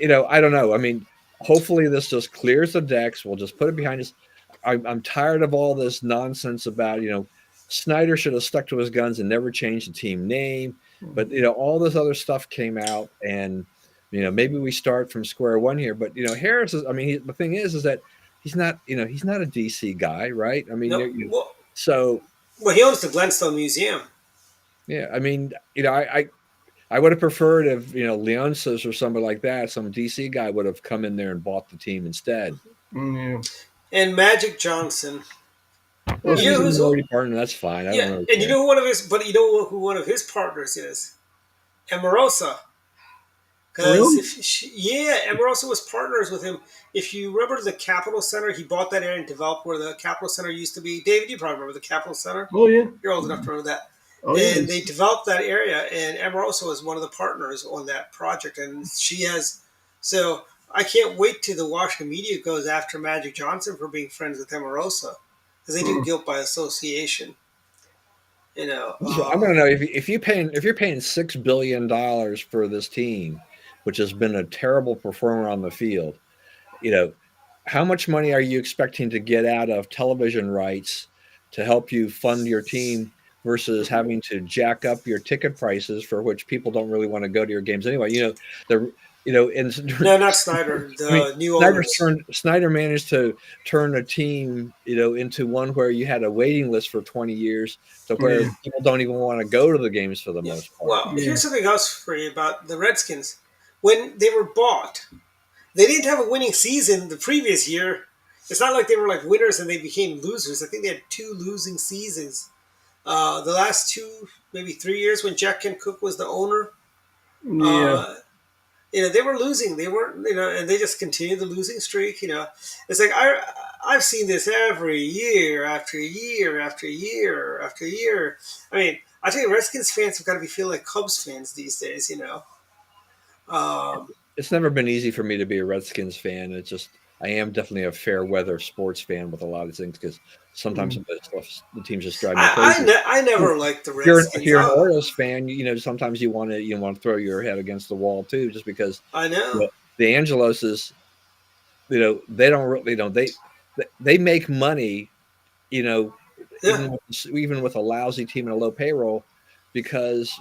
I don't know. I mean, hopefully this just clears the decks. We'll just put it behind us. I'm tired of all this nonsense about Snyder should have stuck to his guns and never changed the team name. But all this other stuff came out, and maybe we start from square one here. But Harris is. I mean, the thing is that he's not. He's not a DC guy, right? I mean, No. so Well, he owns the Glenstone Museum. yeah. I mean, I would have preferred if Leonsis or somebody like that, some DC guy, would have come in there and bought the team instead. Yeah. And Magic Johnson. Well, You he's know a who's minority partner. That's fine. I Yeah, don't know. and you know who one of his partners is? Amorosa. Because Really? if Emerosa was partners with him. If you remember the Capitol Center, he bought that area and developed where the Capitol Center used to be. David, you probably remember the Capitol Center. Oh yeah. You're old enough to remember that. Oh yeah. And they developed that area, and Emerosa was one of the partners on that project. And she has, so I can't wait till the Washington media goes after Magic Johnson for being friends with Emerosa, because they do Hmm. guilt by association. You know, So I want to know if you're paying $6 billion for this team, which has been a terrible performer on the field. You know, how much money are you expecting to get out of television rights to help you fund your team versus having to jack up your ticket prices for which people don't really want to go to your games anyway? The and no, not Snyder, I mean, the new owners. Snyder managed to turn a team, into one where you had a waiting list for 20 years to where Yeah. people don't even want to go to the games for the Yeah. most part. Well, Yeah. here's something else for you about the Redskins. When they were bought, they didn't have a winning season the previous year. It's not like they were like winners and they became losers. I think they had two losing seasons. The last two, maybe 3 years when Jack Kent Cook was the owner, Yeah. uh, they were losing. They weren't, and they just continued the losing streak. It's like I've seen this every year after year after year after year. I mean, I think Redskins fans have got to be feeling like Cubs fans these days. Um, It's never been easy for me to be a Redskins fan. It's just I am definitely a fair weather sports fan with a lot of things because sometimes Mm. the teams just drive me crazy. I never liked the If Redskins. you're an Orioles fan, sometimes you want to throw your head against the wall too, just because I know. the Angeloses, they don't really, they make money, you know, Yeah. even with a lousy team and a low payroll, because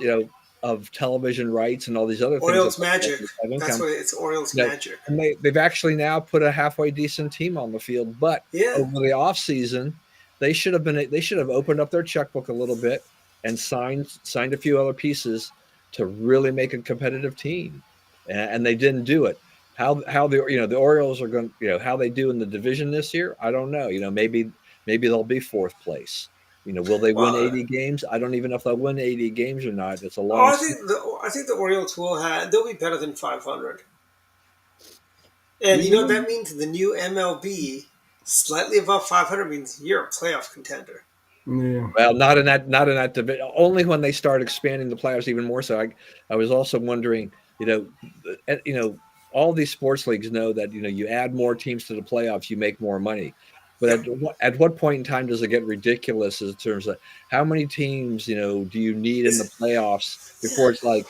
of television rights and all these other things that Orioles magic. have That's income. what it's Orioles You know, magic. and they've actually now put a halfway decent team on the field, but Yeah. over the off season, they should have opened up their checkbook a little bit and signed a few other pieces to really make a competitive team, and they didn't do it. How the Orioles are going, how they do in the division this year, I don't know. Maybe they'll be fourth place. Will they win Well, 80 games? I don't even know if they'll win 80 games or not. It's a oh, long I season. think the Orioles they'll be better than 500. And you know what that means? The new MLB, slightly above 500 means you're a playoff contender. Yeah. Well, not in that division. Only when they start expanding the playoffs even more so. I was also wondering, all these sports leagues know that you add more teams to the playoffs, you make more money. But Yep. at what point in time does it get ridiculous in terms of how many teams do you need in the Is playoffs yeah. before it's like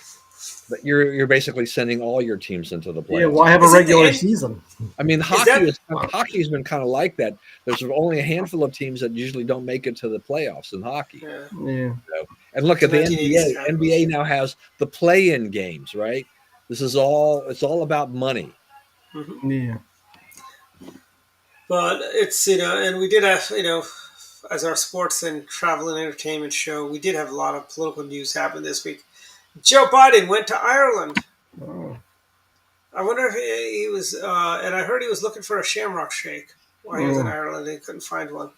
that you're basically sending all your teams into the Yeah. playoffs? Why have a Is it the regular end? season? I mean, Is that hockey's been kind of like that. There's only a handful of teams that usually don't make it to the playoffs in hockey. yeah? Yeah. And look The at the 1980s NBA. Capitals. NBA now has the play-in games, right? It's all about money. Hmm. Yeah. But it's and we did have as our sports and travel and entertainment show, we did have a lot of political news happen this week. Joe Biden went to Ireland. Oh. I wonder if he was, and I heard he was looking for a shamrock shake while he was in Oh. Ireland and he couldn't find one.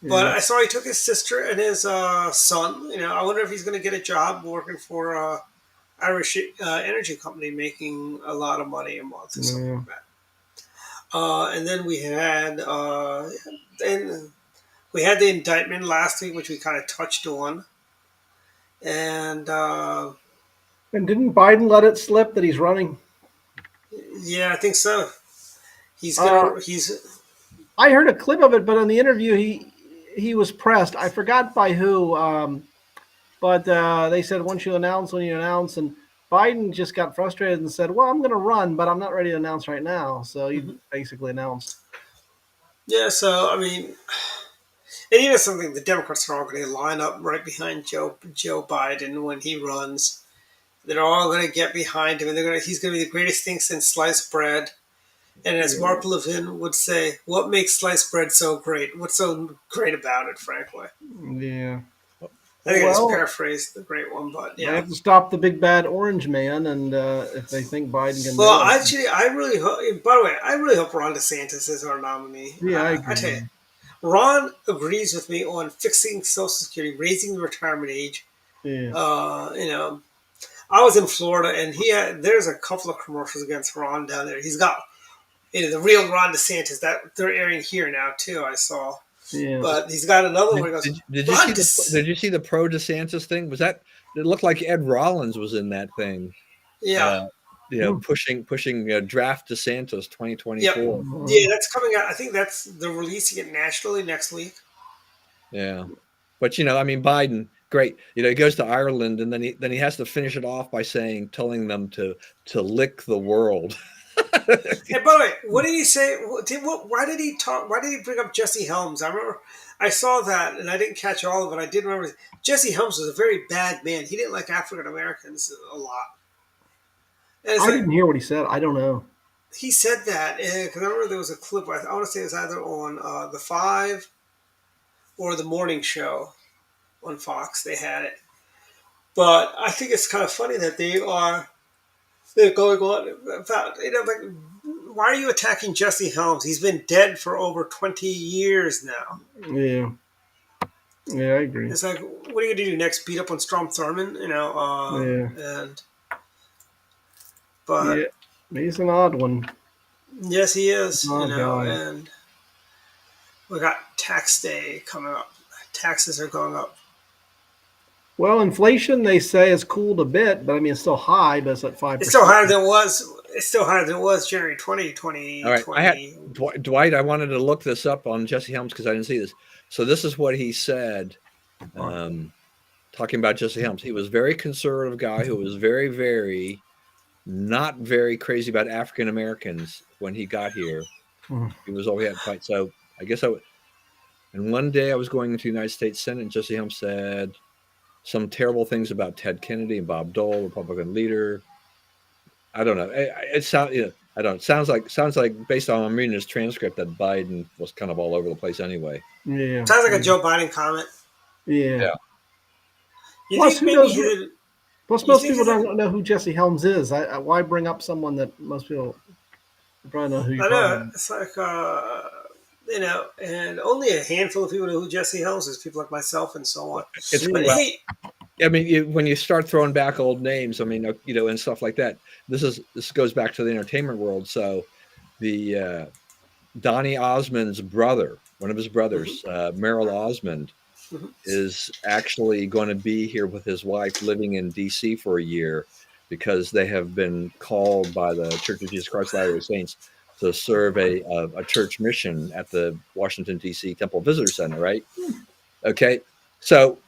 But Yeah. I saw he took his sister and his son. I wonder if he's going to get a job working for Irish energy company, making a lot of money a month or something Yeah. like that. And then we had the indictment last week, which we kind of touched on, and And didn't Biden let it slip that he's running? yeah, I think so. He's Uh, gonna. He's I heard a clip of it, but in the interview, he was pressed. I forgot by who, but they said once you announce, and Biden just got frustrated and said, "Well, I'm going to run, but I'm not ready to announce right now." So he Mhm. basically announced. Yeah. So I mean, and something the Democrats are all going to line up right behind Joe Biden when he runs. They're all going to get behind him, and he's going to be the greatest thing since sliced bread. And as Yeah. Mark Levin would say, what makes sliced bread so great? What's so great about it, frankly? Yeah. I think I just Well, paraphrased the great one, but they yeah. have to stop the big bad orange man, and if they think Biden can Well, do it, actually, I really hope, by the way, I really hope Ron DeSantis is our nominee. yeah, I I tell you, agree. Ron agrees with me on fixing Social Security, raising the retirement age. Yeah. Uh, you know, I was in Florida, and there's a couple of commercials against Ron down there. He's got the real Ron DeSantis that they're airing here now too. I saw, Yeah. but he's got another one. Where he goes, Did you see did you see the pro DeSantis thing? Was that it looked like Ed Rollins was in that thing? Yeah. Pushing draft DeSantis Yep. 2024. Yeah, that's coming out. I think they're releasing it nationally next week. Yeah, but I mean, Biden, great. He goes to Ireland, and then he has to finish it off by telling them to lick the world. Hey, by the way, what did he say? Why did he talk? Why did he bring up Jesse Helms? I remember I saw that, and I didn't catch all of it. I did remember Jesse Helms was a very bad man. He didn't like African Americans a lot. I didn't hear what he said. I don't know. He said that because I remember there was a clip. I want to say it was either on the Five or the morning show on Fox. They had it, but I think it's kind of funny that they're going on about like, why are you attacking Jesse Helms? He's been dead for over 20 years now. Yeah. Yeah, I agree. It's like, what are you going to do next? Beat up on Strom Thurmond? Yeah. But yeah, he's an odd one. Yes, he is. Guy. And we got tax day coming up. Taxes are going up. Well, inflation, they say, is cooled a bit, but I mean, it's still high, but it's at 5%. It's still higher than it was. It's still higher than it was January 2020. All right, Dwight. I wanted to look this up on Jesse Helms because I didn't see this. So this is what he said, talking about Jesse Helms. He was a very conservative guy who was very, very not very crazy about African Americans when he got here. He was always had to fight. So I guess and one day I was going into the United States Senate, and Jesse Helms said some terrible things about Ted Kennedy and Bob Dole, Republican leader. I don't know. It sounds, I don't. It sounds like based on I'm reading his transcript that Biden was kind of all over the place anyway. Yeah, sounds like a Joe Biden comment. Yeah. Plus, most people don't know who Jesse Helms is. Why bring up someone that most people probably know who you're talking about? It's like and only a handful of people know who Jesse Helms is. People like myself and so on. I mean, when you start throwing back old names, I mean, and stuff like that. This goes back to the entertainment world. So, the Donny Osmond's brother, one of his brothers, Merrill Osmond, is actually going to be here with his wife, living in D.C. for a year, because they have been called by the Church of Jesus Christ of Latter-day Saints to serve a church mission at the Washington D.C. Temple Visitor Center. Right? Okay, so.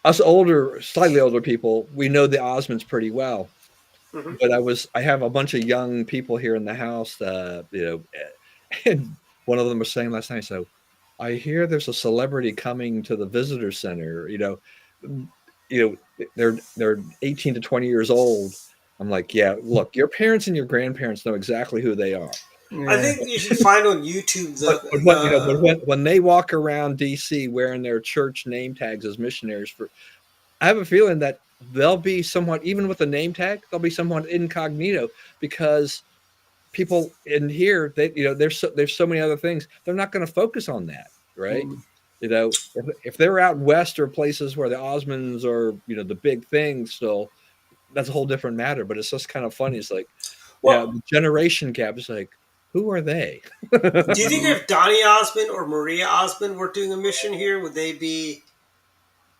Us slightly older people, we know the Osmonds pretty well. But I have a bunch of young people here in the house, and one of them was saying last night, so I hear there's a celebrity coming to the visitor center, they're 18 to 20 years old. I'm like, yeah, look, your parents and your grandparents know exactly who they are. Yeah. I think you should find on YouTube. When they walk around DC wearing their church name tags as missionaries, I have a feeling that they'll be somewhat, even with the name tag, they'll be somewhat incognito because people in here, there's so many other things. They're not going to focus on that, right? If they're out west or places where the Osmonds are, the big thing still, that's a whole different matter. But it's just kind of funny. It's like, the generation gap is like, who are they? Do you think if Donny Osmond or Maria Osmond were doing a mission here, would they be?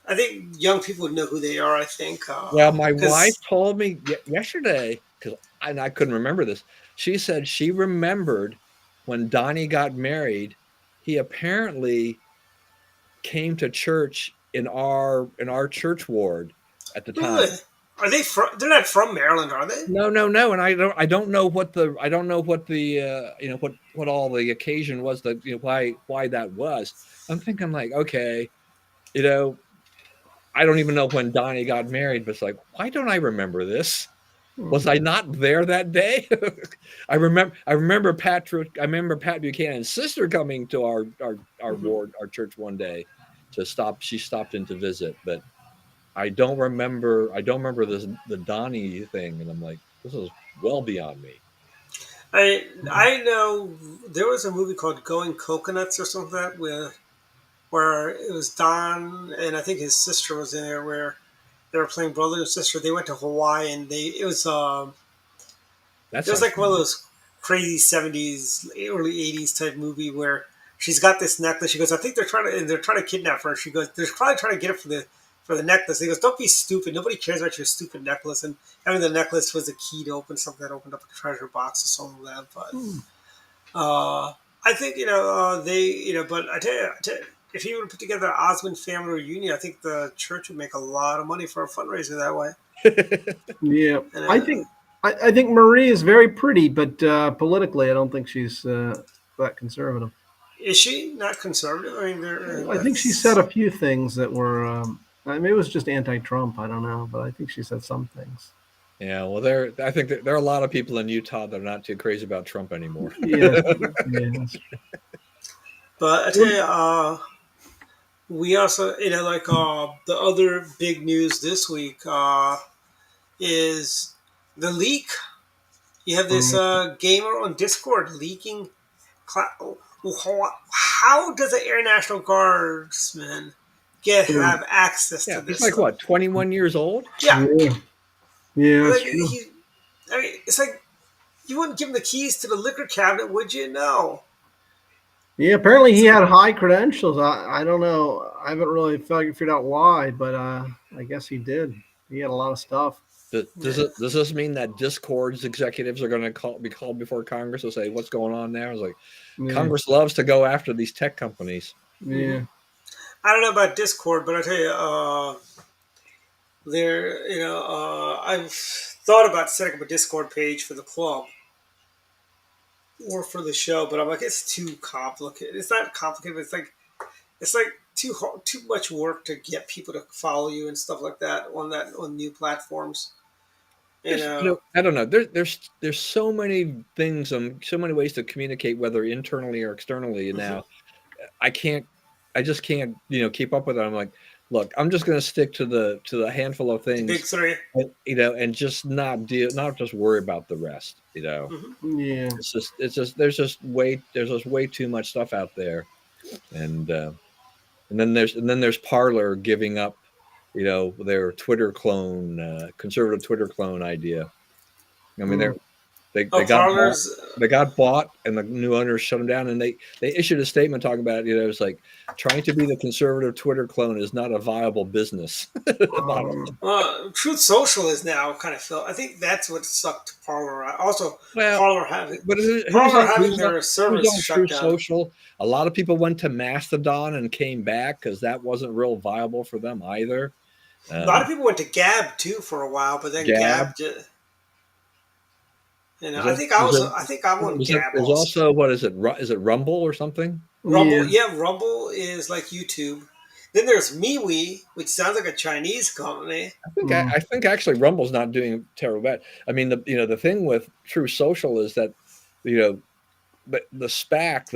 I think young people would know who they are. I think. Well, my wife told me yesterday because I couldn't remember this. She said she remembered when Donnie got married. He apparently came to church in our church ward at the time. Really? Are they from? They're not from Maryland, are they? No. And I don't know what the what all the occasion was that why that was. I'm thinking like, okay, I don't even know when Donnie got married, but it's like, why don't I remember this? Was I not there that day? I remember Pat Buchanan's sister coming to our ward, our church one day to stop. She stopped in to visit, but I don't remember the Donnie thing, and I'm like, this is well beyond me. I know there was a movie called Going Coconuts or something like that where it was Don and I think his sister was in there where They were playing brother and sister. They went to Hawaii, and That it was sounds like one of fun. those crazy '70s, early '80s type movie where she's got this necklace. She goes, I think they're trying to kidnap her. She goes, they're probably trying to get her for the necklace. He goes, don't be stupid. Nobody cares about your stupid necklace. And having the necklace was the key to open something that opened up a treasure box or something like that. But Hmm. I think they but I tell you, if you were to put together an Osmond family reunion, I think the church would make a lot of money for a fundraiser that way. Yeah, And I think Marie is very pretty, but politically, I don't think she's that conservative. is she not conservative? I mean, I think she said that's a few things that were. I mean, it was just anti-Trump. I don't know, but I think she said some things. Yeah, well, I think there are a lot of people in Utah that are not too crazy about Trump anymore. Yes, yeah, that's But I tell true. you, we also, like the other big news this week is the leak. You have this gamer on Discord leaking. How does the Air National Guardsman have access to Yeah, he's this like stuff? what, 21 years old? Yeah, Yeah, yeah, that's like true. I mean, it's like you wouldn't give him the keys to the liquor cabinet, would you? No. Yeah, apparently he It's had high credentials. I don't know. I haven't really figured out why, but I guess he did. He had a lot of stuff. yeah. Does this mean that Discord's executives are going to be called before Congress and say what's going on there? It's like Yeah, Congress loves to go after these tech companies. Mm-hmm. yeah. I don't know about Discord, but I tell you, I've thought about setting up a Discord page for the club or for the show, but I'm like, it's too complicated. It's not complicated, but it's like too much work to get people to follow you and stuff like that on new platforms. You know, I don't know. There's so many things, so many ways to communicate, whether internally or externally. mm-hmm. Now, I can't, I just can't, keep up with it. I'm like, look, I'm just going to stick to the handful of The big things, three. and just not just worry about the rest. Mm-hmm. Yeah. There's just way too much stuff out there, and then there's Parler giving up, their Twitter clone, conservative Twitter clone idea. I mean, Mm. Oh, they got bought. Parlors. They got bought, and the new owners shut them down. And they issued a statement talking about, it was like trying to be the conservative Twitter clone is not a viable business model. Um, Truth Social is now kind of filled. I think that's what sucked Parlor out. Also, Well, Parlor having but Parlor having their who's servers on shut True down. Social? A lot of people went to Mastodon and came back because that wasn't real viable for them either. A lot of people went to Gab too for a while, but then Gab. Gab just, Is I that, think is it, I think I'm on is it, Gab there's also. also, what is it? Is it Rumble or something? Rumble, yeah. yeah, Rumble is like YouTube. Then there's MeWe, which sounds like a Chinese company. Mm. I think actually Rumble's not doing terrible bad. I mean, the thing with True Social is that, you know, the SPAC,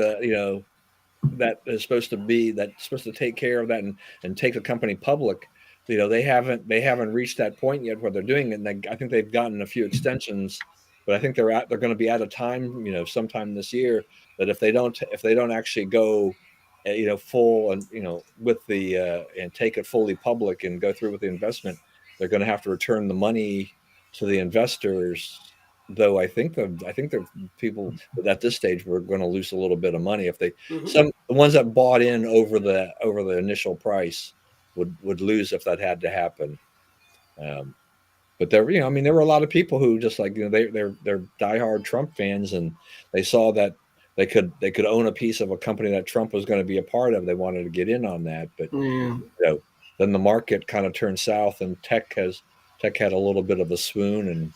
that's supposed to take care of that and take the company public. They haven't reached that point yet where they're doing it. And I think they've gotten a few extensions, but I think they're going to be out of time, sometime this year. That if they don't actually go, full and with the and take it fully public and go through with the investment, they're going to have to return the money to the investors. Though I think the people at this stage were going to lose a little bit of money if Mm-hmm. the ones that bought in over the initial price would lose if that had to happen. Um, but I mean, there were a lot of people who just like, they're diehard Trump fans, and they saw that they could own a piece of a company that Trump was going to be a part of. They wanted to get in on that, but Yeah. then the market kind of turned south, and tech had a little bit of a swoon, and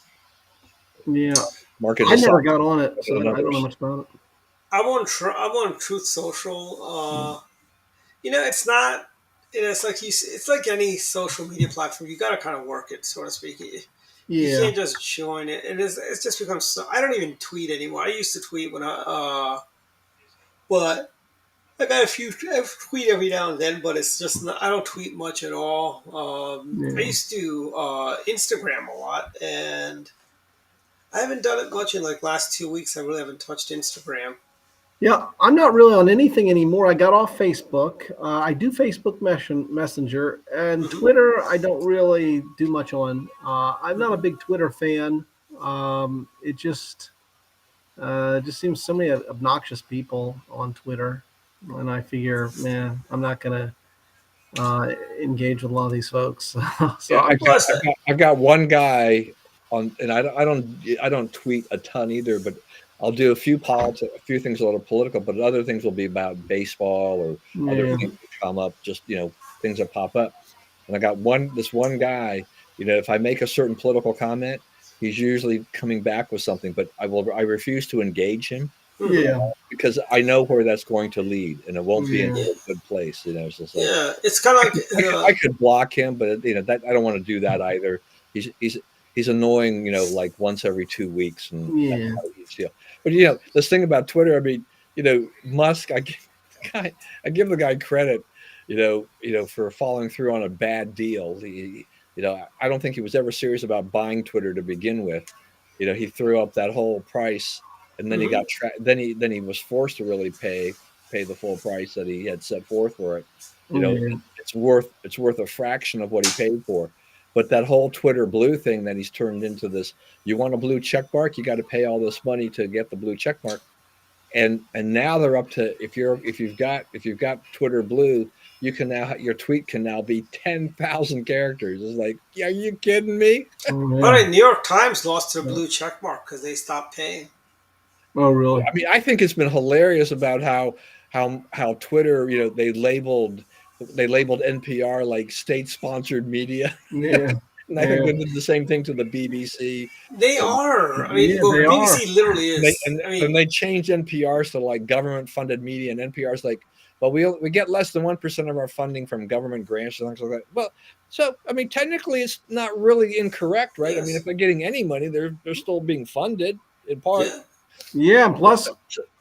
Yeah. market I just never soft got on it, for so the I don't know numbers. much about it. I'm on Truth Social. It's not. It's like it's like any social media platform. You got to kind of work it, so to speak. You Yeah. can't just join it, and it's just become so. I don't even tweet anymore. I used to tweet but I got I tweet every now and then, but it's just not, I don't tweet much at all. I Yeah. used to Instagram a lot, and I haven't done it much in like last 2 weeks. I really haven't touched Instagram. Yeah, I'm not really on anything anymore. I got off Facebook. I do Facebook Messenger and Hmm. Twitter. I don't really do much on. I'm not a Hmm. big Twitter fan. It just seems so many obnoxious people on Twitter, and I figure, man, I'm not gonna engage with a lot of these folks. So Yeah, I'm Well, just, it's that. I've got one guy on, and I don't tweet a ton either, but I'll do a few politics, a few things a little political, but other things will be about baseball or other yeah, things that come up, just things that pop up. And I got this one guy, if I make a certain political comment, he's usually coming back with something, but I refuse to engage him Hmm. yeah, because I know where that's going to lead, and it won't be yeah, into Yeah, a good place. It's just like yeah. It's kind of like I could block him, but that I don't want to do that either. He's annoying, like once every 2 weeks, and that's yeah, how he's But this thing about Twitter, I mean, Musk, I give the guy credit, for following through on a bad deal. I don't think he was ever serious about buying Twitter to begin with. He threw up that whole price, and then he hmm. got then he was forced to really pay the full price that he had set forth for it. You know, yeah. it's worth a fraction of what he paid for. But that whole Twitter blue thing that he's turned into this, you want a blue check mark, you got to pay all this money to get the blue check mark. And now they're up to, if you've got Twitter blue, you can now, your tweet can now be 10,000 characters. It's like, yeah, are you kidding me? Oh But yeah. New York Times lost their Yeah. blue check mark because they stopped paying. Oh really? I mean, I think it's been hilarious about how Twitter, they labeled NPR like state sponsored media. Yeah, And I think yeah, they did the same thing to the BBC. They And are. I mean, yeah. well, They are. BBC literally they is. and, I and mean, they changed NPRs to like government funded media, and NPR's like, well, we get less than 1% of our funding from government grants and things like that. Well, so I mean, technically, it's not really incorrect, right? I mean, if yes, they're getting any money, they're still being funded in part. yeah, Yeah. And plus,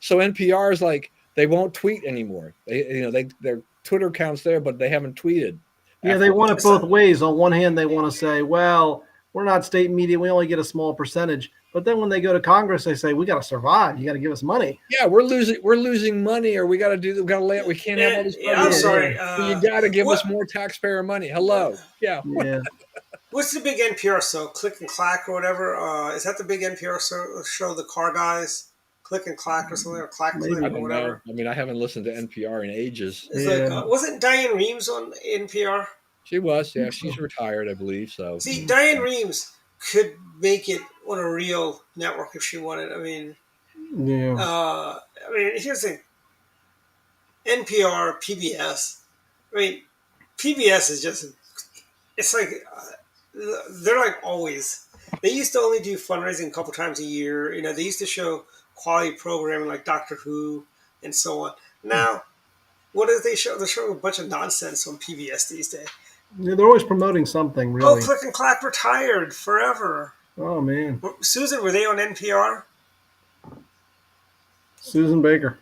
So NPR is like, they won't tweet anymore. Their Twitter accounts there, but they haven't tweeted yeah, they after. want it it's both ways. On one hand, they want to say, well, we're not state media. We only get a small percentage. But then when they go to Congress, they say, we got to survive. You got to give us money. Yeah, we're losing money, or we got to lay out. We can't have all this yeah. money. I'm Yeah, yeah, sorry. You got to give us What? more taxpayer money. What? Hello, yeah. yeah. What's the big NPR show? Click and Clack or whatever. Is that the big NPR show? The car guys, Click and Clack or something, or Clack Click I Maybe. or don't know. whatever. I mean, I haven't listened to NPR in ages. It's like, Yeah. wasn't Diane Reeves on NPR? She was, I yeah. think She's so. retired, I believe. So, See, Diane Reeves could make it on a real network if she wanted. Yeah. Here's the thing: NPR, PBS. I mean, PBS is just, it's like, they're like always. They used to only do fundraising a couple times a year. They used to show quality programming like Doctor Who and so on. Now, what do they show? They're showing a bunch of nonsense on PBS these days. Yeah, they're always promoting something, Oh, really. Click and Clack retired forever. Oh, man. Susan, were they on NPR? Susan Baker.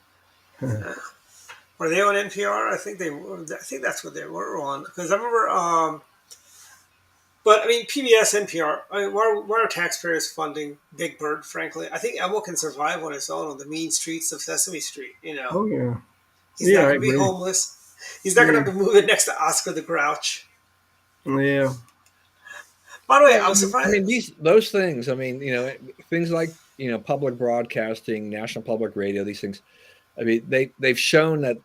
Were they on NPR? I think they were. I think that's what they were on. Because I remember. But I mean, PBS, NPR. I mean, why are taxpayers funding Big Bird? Frankly, I think Elmo can survive on his own on the mean streets of Sesame Street. Oh, yeah. He's Yeah, not I going to be agree. homeless. He's not going to Yeah. have to move in next to Oscar the Grouch. Yeah. By the way, well, I'm I mean, surprised. those things. I mean, things like public broadcasting, national public radio. These things. I mean, they've shown that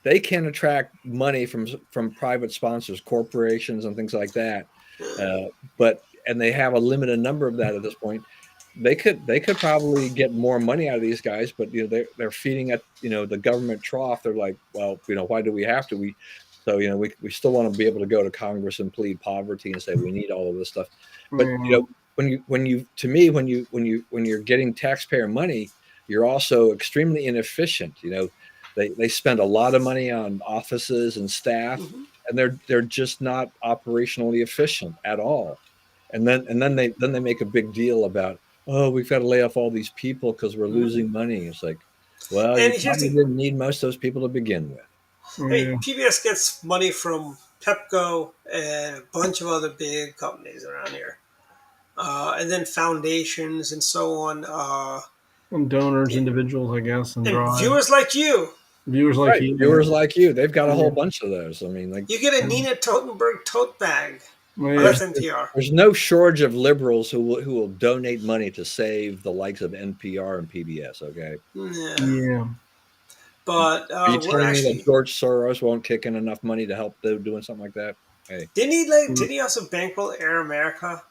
they can attract money from private sponsors, corporations, and things like that. And they have a limited number of that at this point. They could probably get more money out of these guys, but they're feeding at the government trough. They're like, well, why do we have to? We still want to be able to go to Congress and plead poverty and say we need all of this stuff. But Yeah. when you're getting taxpayer money, you're also extremely inefficient. They spend a lot of money on offices and staff, Mhm. and they're just not operationally efficient at all. And then they make a big deal about, oh, we've got to lay off all these people because we're Mhm. losing money. It's like, well, you And here's probably the didn't need most of those people to begin with. Hey, Yeah. PBS gets money from Pepco and a bunch of other big companies around here, and then foundations and so on. And donors, individuals, I guess, and drive. viewers like you. Viewers like Right, you. viewers like you. They've got a whole Yeah. bunch of those. I mean, like You get a Nina Totenberg tote bag. Yeah. Oh, that's NPR. there's no shortage of liberals who will donate money to save the likes of NPR and PBS. Okay, Yeah. Yeah. But are you we're telling me actually. that George Soros won't kick in enough money to help doing something like that? Hey, Didn't he also bankroll Air America?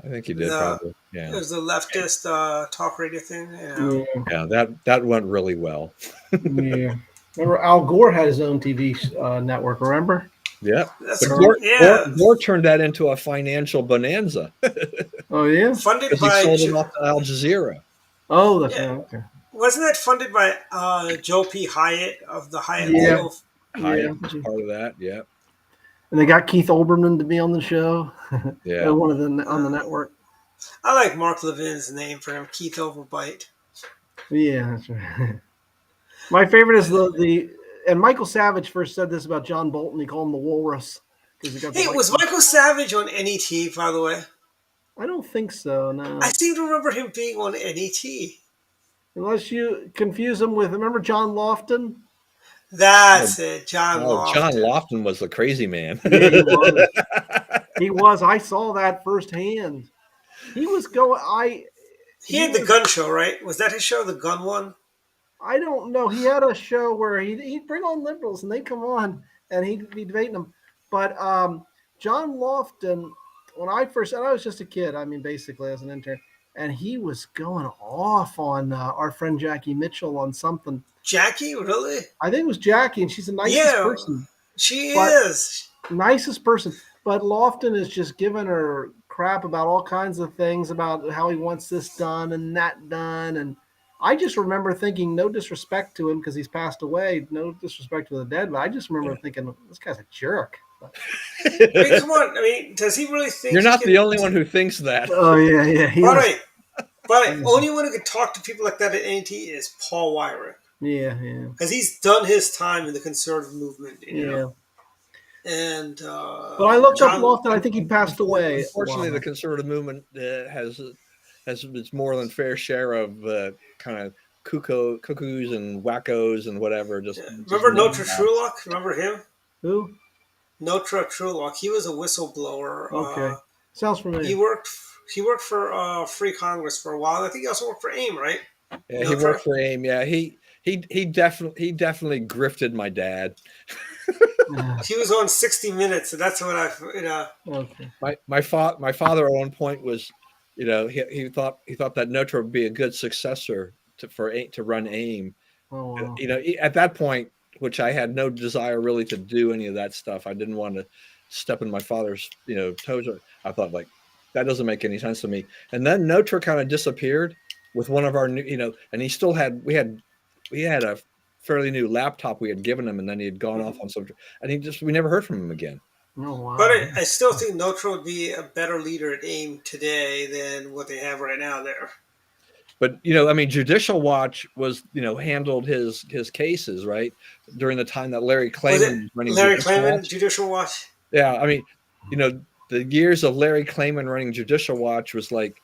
I think he did It probably. Yeah, was the leftist talk radio thing. yeah. That went really well. Yeah. Remember, Al Gore had his own TV network. Remember? Yeah, That's but yeah. Gore turned that into a financial bonanza. Oh yeah. Funded Because he by. sold it off to Al Jazeera. Oh, that's Yeah. okay. Wasn't that funded by Joe P. Hyatt of the Hyatt Yeah. Legal? Hyatt was part of that. Yeah, And they got Keith Olbermann to be on the show. yeah. One of the on the network. I like Mark Levin's name for him, Keith Overbite. Yeah, that's right. My favorite is the and Michael Savage first said this about John Bolton. He called him the Walrus because he got. Hey, was Michael Savage on NET, by the way? I don't think so. No. I seem to remember him being on NET. Unless you confuse him with, remember John Lofton? That's it, John Oh, Lofton. John Lofton was the crazy man. Yeah, he was. He was. I saw that firsthand. He was going. He had the gun show, right? Was that his show, the gun one? I don't know. He had a show where he'd bring on liberals and they'd come on and he'd be debating them. But John Lofton, when I was just a kid, I mean, basically as an intern, and he was going off on our friend Jackie Mitchell on something. Jackie, really? I think it was Jackie, and she's the nicest person. She is. Nicest person. But Lofton is just giving her crap about all kinds of things, about how he wants this done and that done. And I just remember thinking, no disrespect to him because he's passed away, no disrespect to the dead, but I just remember thinking, this guy's a jerk. I mean, come on. I mean, does he really think You're not the only one who thinks that. Oh, yeah. But only one who can talk to people like that at NET is Paul Weyrich. Yeah. Because he's done his time in the conservative movement. You know? And but I looked up Lofton. I think he passed away. Unfortunately, the conservative movement has its more than fair share of kind of cuckoos and wackos and whatever. Remember Notre Trulock? Remember him? Who? Notre Trulock. He was a whistleblower. Okay, sounds familiar. He worked for Free Congress for a while. I think he also worked for AIM, right? Yeah, he worked for AIM. Yeah, he definitely grifted my dad. He was on 60 Minutes, so that's what Okay. My father at one point was, he thought that Notre would be a good successor to run AIM. Oh, wow. At that point, which I had no desire really to do any of that stuff. I didn't want to step in my father's toes. I thought, like, that doesn't make any sense to me. And then Notre kind of disappeared with one of our new, and he still had we had a fairly new laptop we had given him, and then he had gone off on some, and we never heard from him again. Oh, wow. But I still think Notre would be a better leader at AIM today than what they have right now there. But Judicial Watch was handled his cases right during the time that Larry Klayman was running Judicial Watch. Yeah, I mean, the years of Larry Klayman running Judicial Watch was like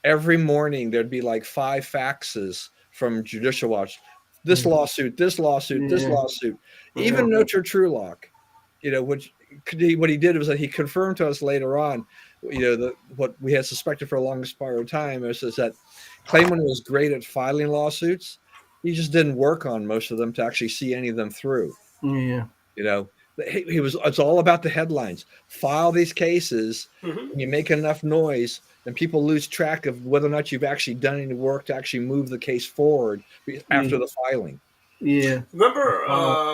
every morning there'd be like 5 faxes from Judicial Watch. This lawsuit, this lawsuit, this lawsuit. Even Notre Trulock, what he did was that he confirmed to us later on, what we had suspected for the longest part of time is that Klayman was great at filing lawsuits. He just didn't work on most of them to actually see any of them through. Yeah. It's all about the headlines. File these cases, and you make enough noise, and people lose track of whether or not you've actually done any work to actually move the case forward after the filing. Yeah. Remember,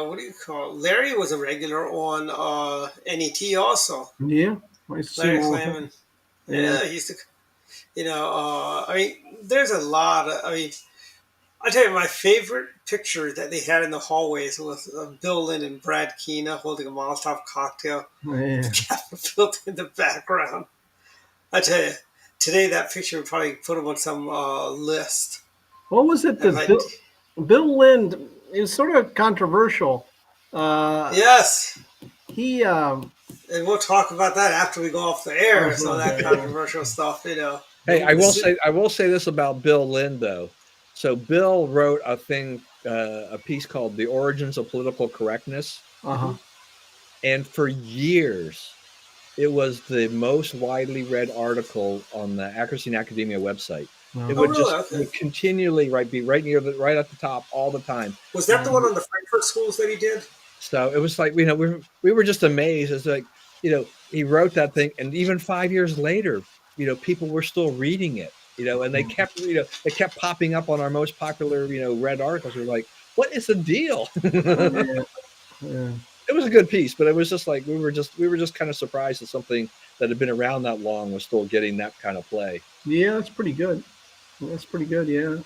what do you call it? Larry was a regular on NET also. Yeah. Larry Klayman. Yeah, he used to. I mean, there's a lot of. I mean, I tell you, my favorite picture that they had in the hallways was Bill Lynn and Brad Keena holding a Molotov cocktail. Yeah. The Capitol built in the background. I tell you, today that picture would probably put him on some list. What was it that Bill Lynn is sort of controversial? Yes. He and we'll talk about that after we go off the air. Some of that controversial stuff, Hey, I will say this about Bill Lynn though. So Bill wrote a piece called "The Origins of Political Correctness," Uh-huh. and for years, it was the most widely read article on the Accuracy in Academia website. It Oh, would really? just Okay. would continually be right at the top all the time. Was that the one on the Frankfurt schools that he did? So it was like we were just amazed. It's like he wrote that thing, and even 5 years later, people were still reading it. And they kept popping up on our most popular read articles. We're like, what is the deal? Yeah. Yeah. It was a good piece, but it was just like we were just kind of surprised that something that had been around that long was still getting that kind of play. Yeah, that's pretty good. That's pretty good. Yeah.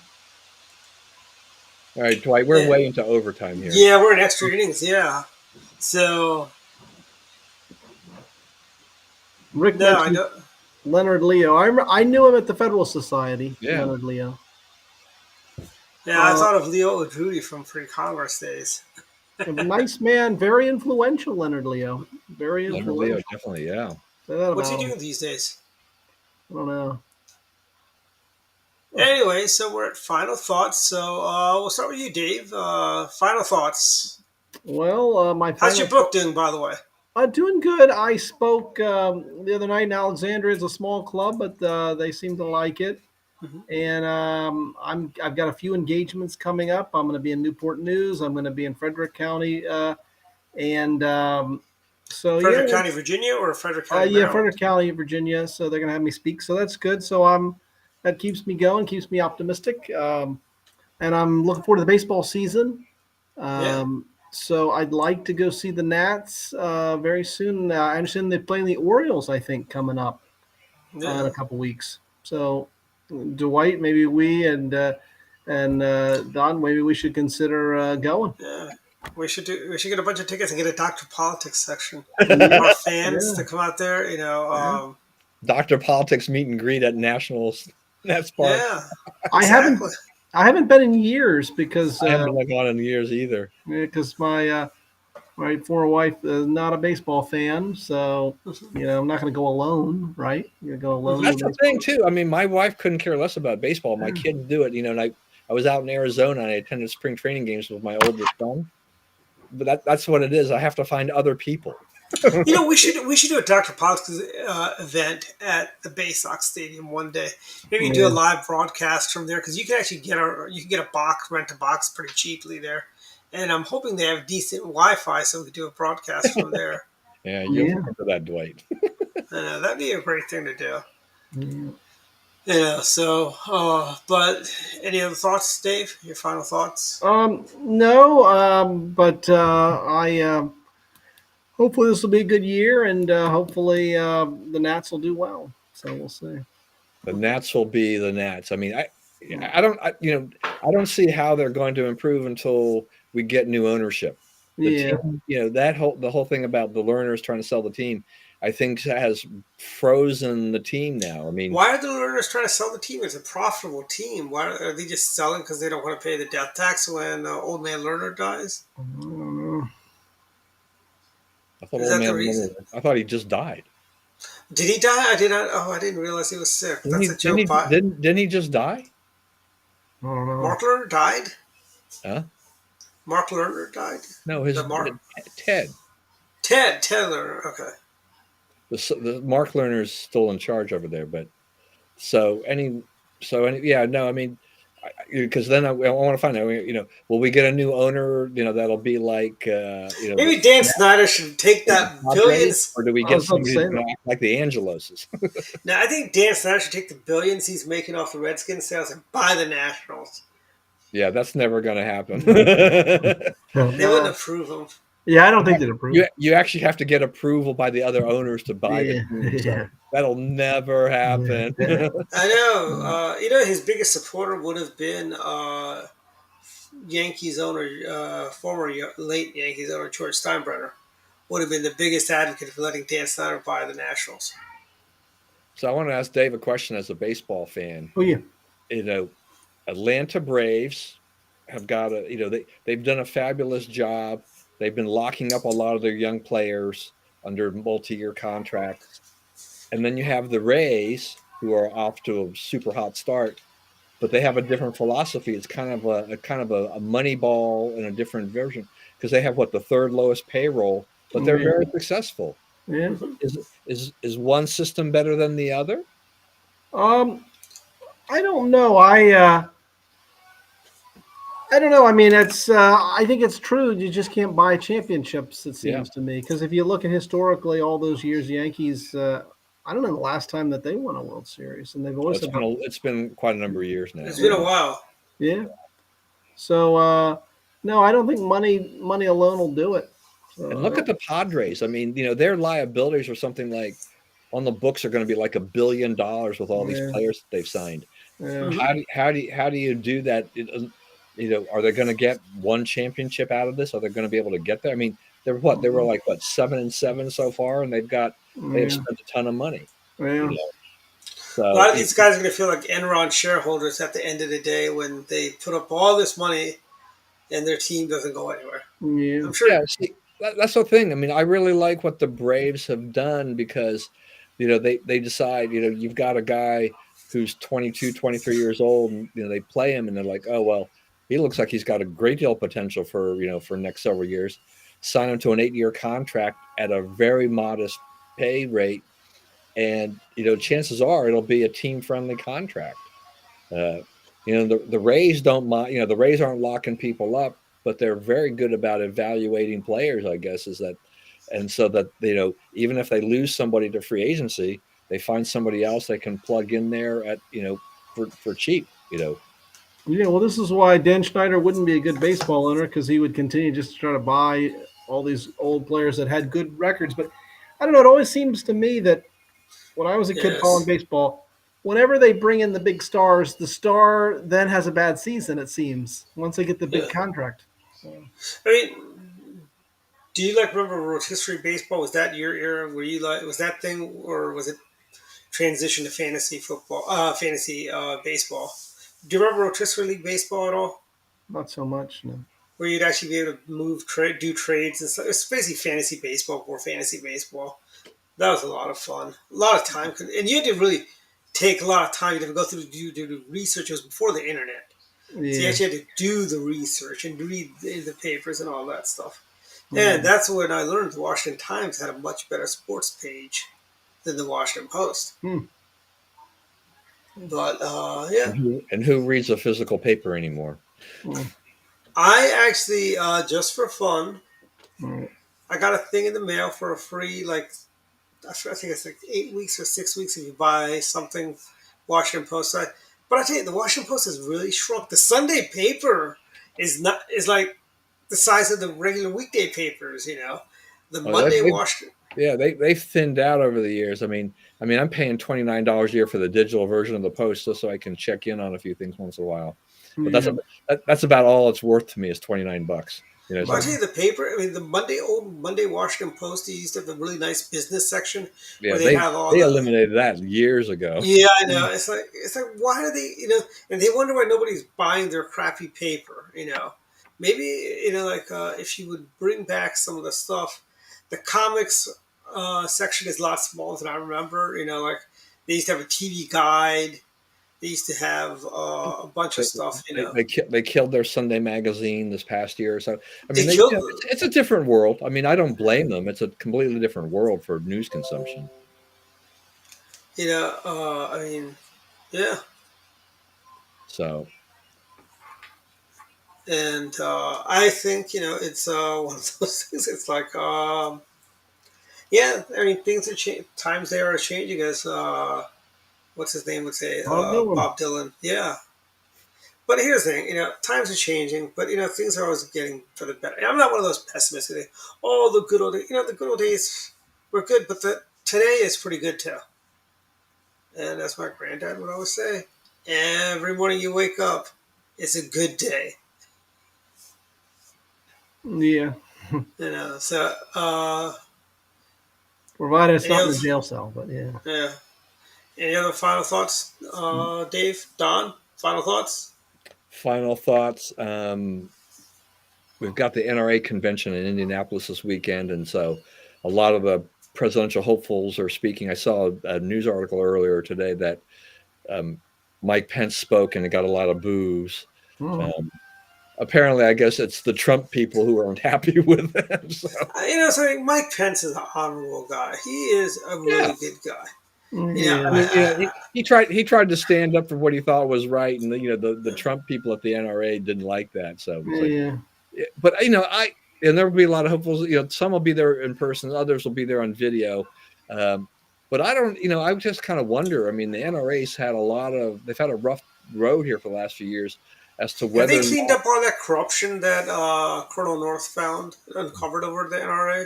All right, Dwight, we're way into overtime here. Yeah, we're in extra innings. Yeah. So Rick no, I mentioned don't. Leonard Leo. I knew him at the Federalist Society. Yeah. Leonard Leo. Yeah, I thought of Leo Udrudy from Free Congress days. A nice man, very influential. Leonard Leo. Very Leonard influential. Leo, definitely, yeah. Say that What's he about him. doing these days? I don't know. Anyway, so we're at final thoughts. So we'll start with you, Dave. Final thoughts. Well, my How's your book doing, by the way? Doing good. I spoke the other night in Alexandria. It's a small club, but they seem to like it. Mhm. And I've got a few engagements coming up. I'm going to be in Newport News. I'm going to be in Frederick County, and so Frederick yeah, County, Virginia, or Frederick County, yeah, Maryland? Frederick County, Virginia. So they're going to have me speak. So that's good. So that keeps me going, keeps me optimistic, and I'm looking forward to the baseball season. So I'd like to go see the Nats very soon. I understand they're playing the Orioles, I think, coming up in a couple weeks. So Dwight, maybe we and Don, maybe we should consider going. Yeah. We should get a bunch of tickets and get a Dr. Politics section. Our fans to come out there, Dr. Politics meet and greet at Nationals Nats Park. Yeah. Exactly. I haven't been in years because I haven't been on in years either. Because my former wife is not a baseball fan, so I'm not going to go alone, right? You're going to go alone. That's the thing too. I mean, my wife couldn't care less about baseball. My kids do it, and I was out in Arizona and I attended spring training games with my oldest son. But that's what it is. I have to find other people. We should do a Dr. Politics event at the Bay Sox Stadium one day. Maybe do a live broadcast from there because you can actually get a box, rent a box pretty cheaply there. And I'm hoping they have decent Wi-Fi so we can do a broadcast from there. Yeah, you'll look into that, Dwight. That'd be a great thing to do. Yeah. But any other thoughts, Dave? Your final thoughts? No, but I hopefully this will be a good year, and hopefully the Nats will do well. So we'll see. The Nats will be the Nats. I mean, I don't see how they're going to improve until we get new ownership. Team, the whole thing about the learners trying to sell the team, I think has frozen the team now. I mean, why are the learners trying to sell the team? It's a profitable team. Why are they just selling because they don't want to pay the death tax when old man Lerner dies? I don't know. I thought he just died. Did he die? I did not. Oh, I didn't realize he was sick. That's a joke. Didn't he just die? I don't know. Mark Lerner died. Huh? Mark Lerner died. No, Ted. Ted Lerner. Okay. The Mark Lerner's still in charge over there, but I mean, because then I want to find out, will we get a new owner, that'll be like, maybe Dan Snyder should take that billions, or do we get somebody like the Angeloses? No, I think Dan Snyder should take the billions he's making off the Redskins sales and buy the Nationals. Yeah, that's never going to happen. They wouldn't approve him. Yeah, I don't think they'd approve. You actually have to get approval by the other owners to buy it. So that'll never happen. I know. His biggest supporter would have been Yankees owner, former late Yankees owner George Steinbrenner. Would have been the biggest advocate for letting Dan Snyder buy the Nationals. So I want to ask Dave a question as a baseball fan. Oh yeah. Atlanta Braves have got they've done a fabulous job. They've been locking up a lot of their young players under multi-year contracts. And then you have the Rays, who are off to a super hot start, but they have a different philosophy. It's kind of a money ball in a different version because they have the third lowest payroll, but they're Yeah. very successful. Yeah. Is one system better than the other? Um, I don't know. I don't know. I mean, it's. I think it's true. You just can't buy championships. It Yeah, seems to me because if you look at historically, all those years, Yankees. I don't know the last time that they won a World Series, and they've always had. it's been quite a number of years now. It's been a while. Yeah. So no, I don't think money alone will do it. So, And look at the Padres. I mean, their liabilities are something like on the books are going to be like $1 billion with all these yeah, players that they've signed. yeah, How do you do that? Are they going to get one championship out of this? Are they going to be able to get there? I mean, they were like 7-7 so far, and they have yeah, spent a ton of money. yeah. A So lot of these guys are going to feel like Enron shareholders at the end of the day when they put up all this money and their team doesn't go anywhere. Yeah. I'm sure. yeah, see, that's the thing. I mean, I really like what the Braves have done because, they decide, you've got a guy who's 22, 23 years old, and they play him, and they're like, oh well, he looks like he's got a great deal of potential for next several years. Sign him to an 8-year contract at a very modest pay rate, and chances are it'll be a team friendly contract. Uh, the Rays don't mind. The Rays aren't locking people up, but they're very good about evaluating players. I guess is that, and so that even if they lose somebody to free agency, they find somebody else they can plug in there at for cheap. Yeah, well, this is why Dan Schneider wouldn't be a good baseball owner because he would continue just to try to buy all these old players that had good records. But I don't know. It always seems to me that when I was a kid following Yes. baseball, whenever they bring in the big stars, the star then has a bad season. It seems once they get the big Yeah. contract. So, I mean, do you remember rotisserie baseball? Was that your era? Were you was that thing, or was it transition to fantasy football, fantasy baseball? Do you remember rotisserie league baseball at all? not so much. No. Where you'd actually be able to do trades and stuff. It's basically fantasy baseball or fantasy baseball. That was a lot of fun. A lot of time, and you had to really take a lot of time. You had to go through do research. It was before the internet, so you Yeah. actually had to do the research and read the papers and all that stuff. Yeah. And that's when I learned the Washington Times had a much better sports page than the Washington Post. Hmm. But yeah, And who reads a physical paper anymore? Hmm. I actually just for fun, Hmm. I got a thing in the mail for a free I think it's like 8 weeks or 6 weeks if you buy something Washington Post side. But I tell you, the Washington Post has really shrunk. The Sunday paper is like the size of the regular weekday papers. The Oh, Monday Washington. yeah, they've thinned out over the years. I mean, I'm paying $29 a year for the digital version of the Post just so I can check in on a few things once in a while. But Yeah. that's about all it's worth to me is $29. But I tell you, the paper. I mean, the old Monday Washington Post. They used to have a really nice business section Yeah, where they have all they the. eliminated that years ago. Yeah, I know. It's like why are they? And they wonder why nobody's buying their crappy paper. Maybe if you would bring back some of the stuff, the comics section is a lot smaller than I remember. Like they used to have a TV guide. They used to have a bunch of stuff. They killed their Sunday magazine this past year or so. I They mean, killed. it's a different world. I mean, I don't blame them. It's a completely different world for news consumption. I mean, yeah. So And I think it's one of those things. It's like yeah. I mean, things are changing. Times they are changing. As what's his name would say, Bob Dylan. Bob Dylan. Yeah. But here's the thing, times are changing, but things are always getting for the better. I'm not one of those pessimists who think, oh, the good old days. The good old days were good, but today is pretty good too. And as my granddad would always say, every morning you wake up, it's a good day. Yeah. So Provided it's any not in other, a jail cell, but yeah. yeah. Any other final thoughts, Dave, Don? Final thoughts? final thoughts. We've got the NRA convention in Indianapolis this weekend, and so a lot of the presidential hopefuls are speaking. I saw a news article earlier today that um, Mike Pence spoke and it got a lot of boos. Hmm. Um, apparently, I guess it's the Trump people who aren't happy with him. So, So Mike Pence is an honorable guy. He is a yeah, really good guy. I Yeah. mean, he tried to stand up for what he thought was right, and the Trump people at the NRA didn't like that. So it's like, Yeah. but and there will be a lot of hopefuls. Some will be there in person, others will be there on video. But I don't, I just kind of wonder. I mean, the NRA's they've had a rough road here for the last few years as to Have they whether or cleaned not. up all that corruption that Colonel North found uncovered over the NRA,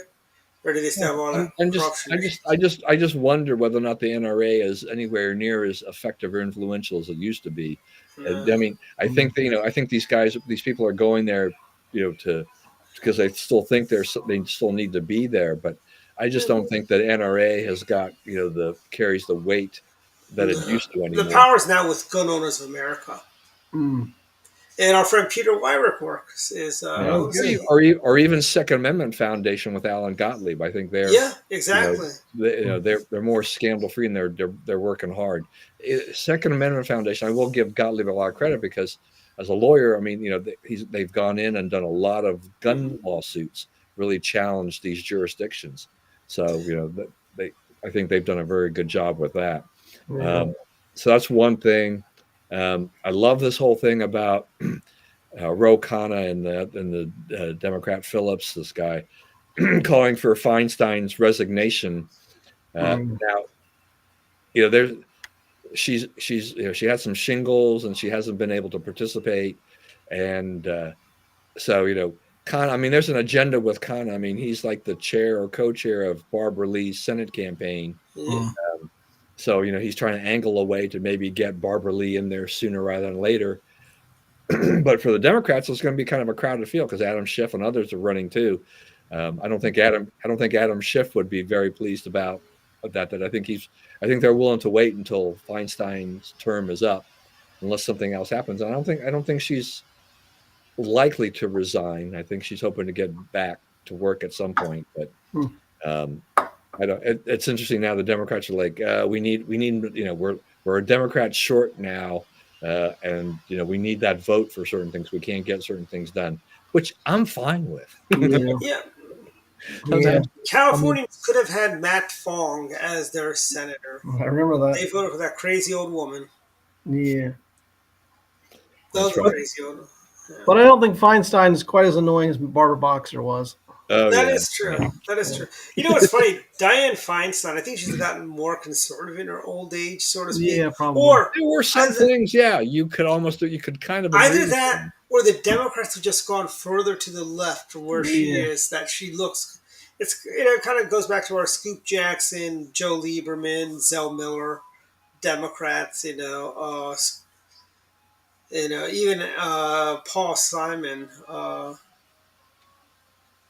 or do they still have all that I'm just, corruption? I just wonder whether or not the NRA is anywhere near as effective or influential as it used to be. And I mean, I think that, I think these people are going there, because they still think they still need to be there. But I just don't think that NRA has got, carries the weight that it used to The anymore. power is now with Gun Owners of America, Mm. and our friend Peter Wyrick works Yeah. Oh, good. Or even Second Amendment Foundation with Alan Gottlieb. I think they're, yeah, exactly. they're more scandal free and they're working hard. Second Amendment Foundation, I will give Gottlieb a lot of credit because as a lawyer, I mean, they've gone in and done a lot of gun lawsuits, really challenged these jurisdictions. So I think they've done a very good job with that. Yeah. So that's one thing. I love this whole thing about Ro Khanna and the Democrat Phillips, this guy, calling for Feinstein's resignation. Mm. Now, there's she's she had some shingles and she hasn't been able to participate, and so Khanna. I mean, there's an agenda with Khanna. I mean, he's like the chair or co-chair of Barbara Lee's Senate campaign. Yeah. So he's trying to angle a way to maybe get Barbara Lee in there sooner rather than later. But for the Democrats, it's going to be kind of a crowded field because Adam Schiff and others are running too. I don't think Adam Schiff would be very pleased about that. I think they're willing to wait until Feinstein's term is up, unless something else happens. And I don't think she's likely to resign. I think she's hoping to get back to work at some point. But I don't. It's interesting now. The Democrats are like, we need. We're a Democrat short now. And we need that vote for certain things. We can't get certain things done, which I'm fine with. Yeah. Yeah. Yeah. Californians could have had Matt Fong as their senator. I remember They that. voted for that crazy old woman. Yeah. Those were crazy old. But I don't think Feinstein is quite as annoying as Barbara Boxer was. Oh, That yeah. is true. That is true. You know what's funny? Dianne Feinstein, I think she's gotten more conservative in her old age, so to speak. Yeah, probably. Or There were some things, yeah, you could kind of agree either with that them. or the Democrats have just gone further to the left from where she Yeah. is, that she looks. It kind of goes back to our Scoop Jackson, Joe Lieberman, Zell Miller, Democrats, even Paul Simon,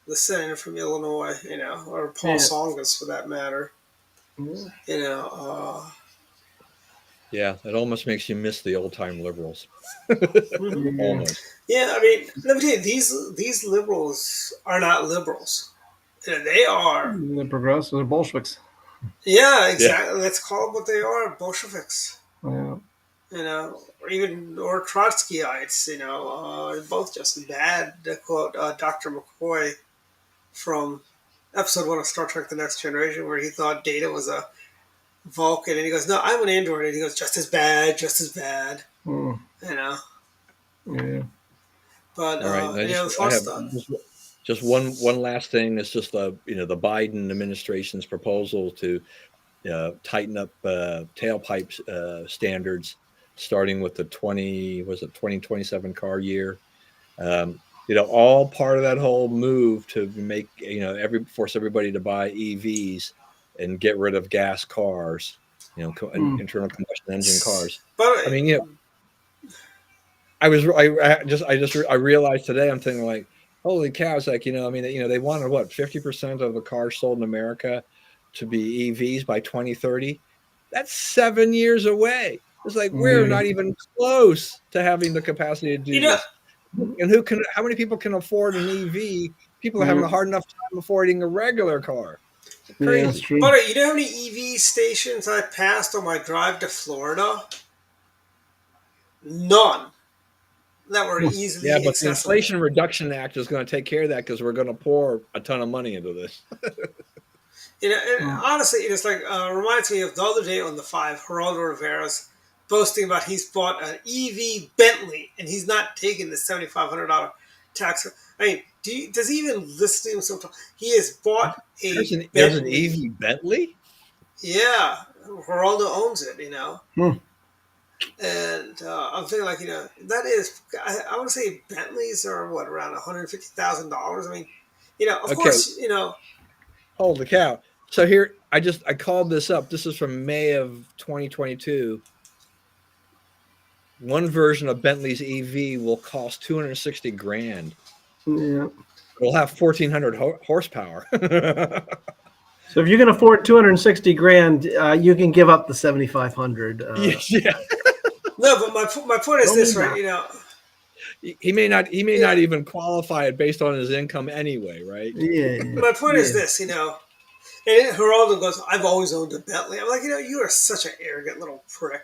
the senator from Illinois, or Paul Yeah. Tsongas for that matter. Yeah. Yeah, it almost makes you miss the old time liberals. Mhm. Yeah. Almost. Yeah, I mean, let me tell you, these liberals are not liberals. They are. The progressives, the Bolsheviks. Yeah, exactly. Let's call them what they are, Bolsheviks. Yeah. Or Trotskyites. Both just as bad. To quote Dr. McCoy from episode 1 of Star Trek: The Next Generation, where he thought Data was a Vulcan, and he goes, "No, I'm an android," and he goes, "Just as bad, just as bad." Mm. You know, Yeah. but All right, and the I fun have stuff. just one last thing. It's just the Biden administration's proposal to tighten up tailpipe standards, starting with the 2027 car year. All part of that whole move to make force everybody to buy EVs and get rid of gas cars, internal combustion engine cars. But I mean, I realized today, I'm thinking like, holy cow! It's like, they wanted what, 50% of the cars sold in America to be EVs by 2030. That's 7 years away. It's like we're Yeah. not even close to having the capacity to do you know, this. And how many people can afford an EV? People are having a hard enough time affording a regular car. Yeah, that's Crazy. true. But you know how many EV stations I passed on my drive to Florida? None that were Yeah, easily but the accessible. Inflation Reduction Act is going to take care of that because we're going to pour a ton of money into this. You know, and Mm. honestly, it's like reminds me of the other day on the Five, Geraldo Rivera's boasting about he's bought an EV Bentley and he's not taking the $7,500 tax. I mean, does he even listen to himself? He has bought a There's an Bentley. EV Bentley. Yeah, Geraldo owns it. You know, Hmm. and I'm thinking like that is I want to say Bentleys are what around $150,000. I mean, of Okay, course, holy cow! So here, I called this up. This is from May of 2022. One version of Bentley's EV will cost 260 grand. Yeah. It'll have 1,400 horsepower. So if you can afford 260 grand, you can give up the 7,500. Yeah. no, but my point is Don't this, need right? that. He may not Yeah. even qualify it based on his income anyway, right? Yeah. My point is Yeah. this, and Geraldo goes, I've always owned a Bentley. I'm like, you are such an arrogant little prick.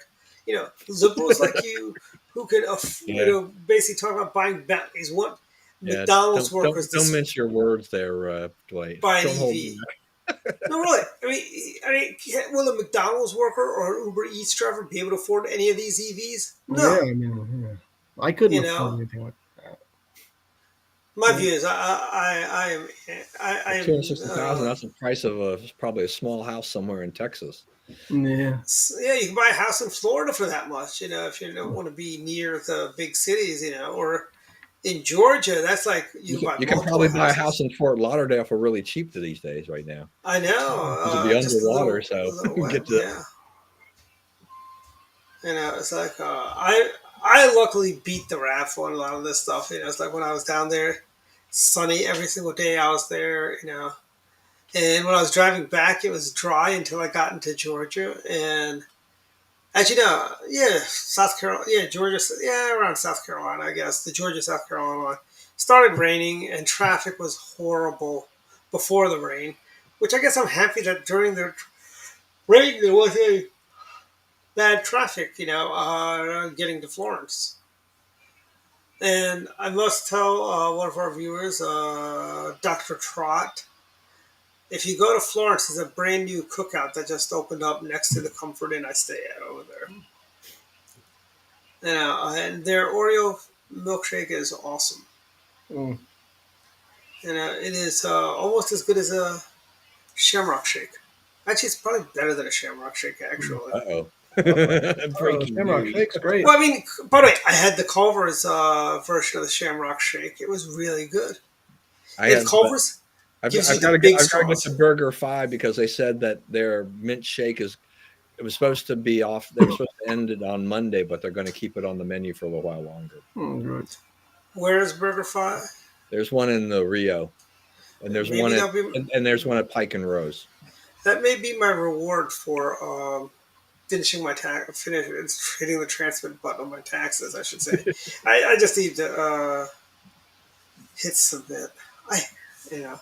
Liberals like you who can, Yeah. basically talk about buying Bentleys, want Yeah, McDonald's workers don't to mince your words there, Dwight. buy an Don't hold me EV. back. No, really. Will a McDonald's worker or an Uber Eats driver be able to afford any of these EVs? Yeah. No. I mean, yeah. I couldn't You afford know, anything like that. my Yeah. view is I Two hundred am. sixty thousand. That's the price of probably a small house somewhere in Texas. Yeah. Yeah, you can buy a house in Florida for that much, if you don't want to be near the big cities, or in Georgia, that's like you can buy You can multiple probably buy a house houses. in Fort Lauderdale for really cheap these days, right now, I know, because it'll be just underwater. So a little wet, get to yeah. It's like I luckily beat the raffle on a lot of this stuff. It's like when I was down there, sunny every single day I was there. And when I was driving back, it was dry until I got into Georgia. And as you know, yeah, South Carolina, yeah, Georgia, yeah, around South Carolina, I guess, the Georgia South Carolina line. Started raining and traffic was horrible before the rain, which I guess I'm happy that during the rain there was a bad traffic, getting to Florence. And I must tell one of our viewers, Dr. Trot, if you go to Florence, there's a brand new cookout that just opened up next to the Comfort Inn I stay at over there. And their Oreo milkshake is awesome. Mm. And it is almost as good as a Shamrock Shake. Actually, it's probably better than a Shamrock Shake, actually. oh Oh, breaking Shamrock news. Shake's great. Well, I mean, by the way, I had the Culver's version of the Shamrock Shake. It was really good. I And have. Culver's I've gives you got the to get. big I've got to get straws. to Burger 5 because they said that their mint shake is. It was supposed to be off. They were supposed to end it on Monday, but they're going to keep it on the menu for a little while longer. Good. Where is Burger 5? There's one in the Rio, and there's Maybe one at that'll be and there's one at Pike and Rose. that may be my reward for finishing my tax, hitting the transmit button on my taxes. I should say. I just need to hit submit. You know,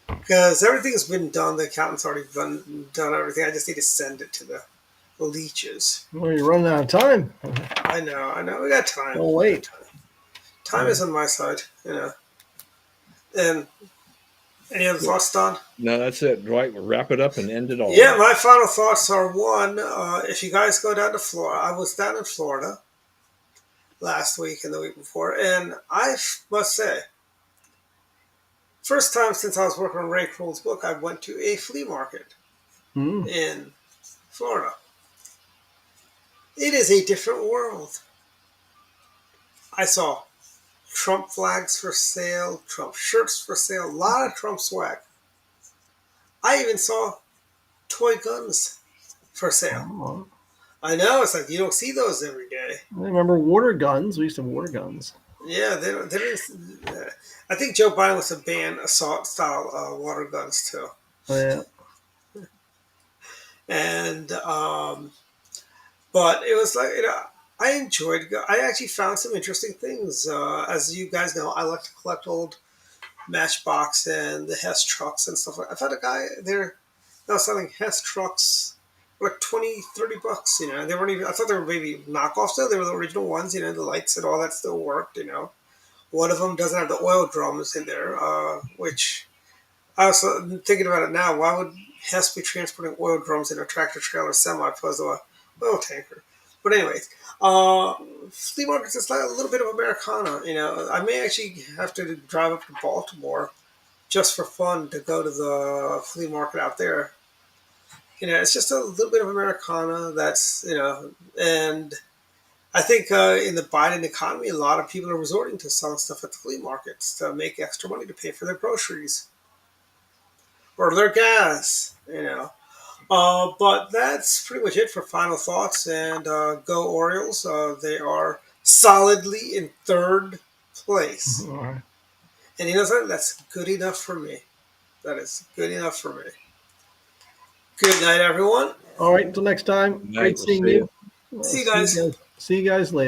because everything's been done. The accountant's already done everything. I just need to send it to the leeches. Well, you're running out of time. I know. We got time. Don't wait. Time is on my side. And any other thoughts, Don? No, that's it. Right, we'll wrap it up and end it all. Yeah, my final thoughts are one. If you guys go down to Florida, I was down in Florida last week and the week before, and I must say, first time since I was working on Ray Kroll's book, I went to a flea market in Florida. It is a different world. I saw Trump flags for sale, Trump shirts for sale, a lot of Trump swag. I even saw toy guns for sale. Oh, I know, it's like you don't see those every day. I remember water guns. We used to have water guns. Yeah, they didn't. I think Joe Biden was to ban assault style water guns too. Oh, yeah. And but it was like I enjoyed. I actually found some interesting things. As you guys know, I like to collect old Matchbox and the Hess trucks and stuff. I found a guy there now selling Hess trucks for like 20, $30. They weren't even. I thought they were maybe knockoffs. Though they were the original ones. The lights and all that still worked. One of them doesn't have the oil drums in there, which I was thinking about it now. Why would Hess be transporting oil drums in a tractor trailer semi opposed to a oil tanker? But anyways, flea markets is like a little bit of Americana. I may actually have to drive up to Baltimore just for fun to go to the flea market out there. It's just a little bit of Americana. And I think in the Biden economy, a lot of people are resorting to selling stuff at the flea markets to make extra money to pay for their groceries or their gas. But that's pretty much it for final thoughts. And go Orioles. They are solidly in third place. All right. And you know something? That's good enough for me. That is good enough for me. Good night, everyone. All right. Until next time. Good night. Great We'll seeing see you. you. See you guys. See you guys later.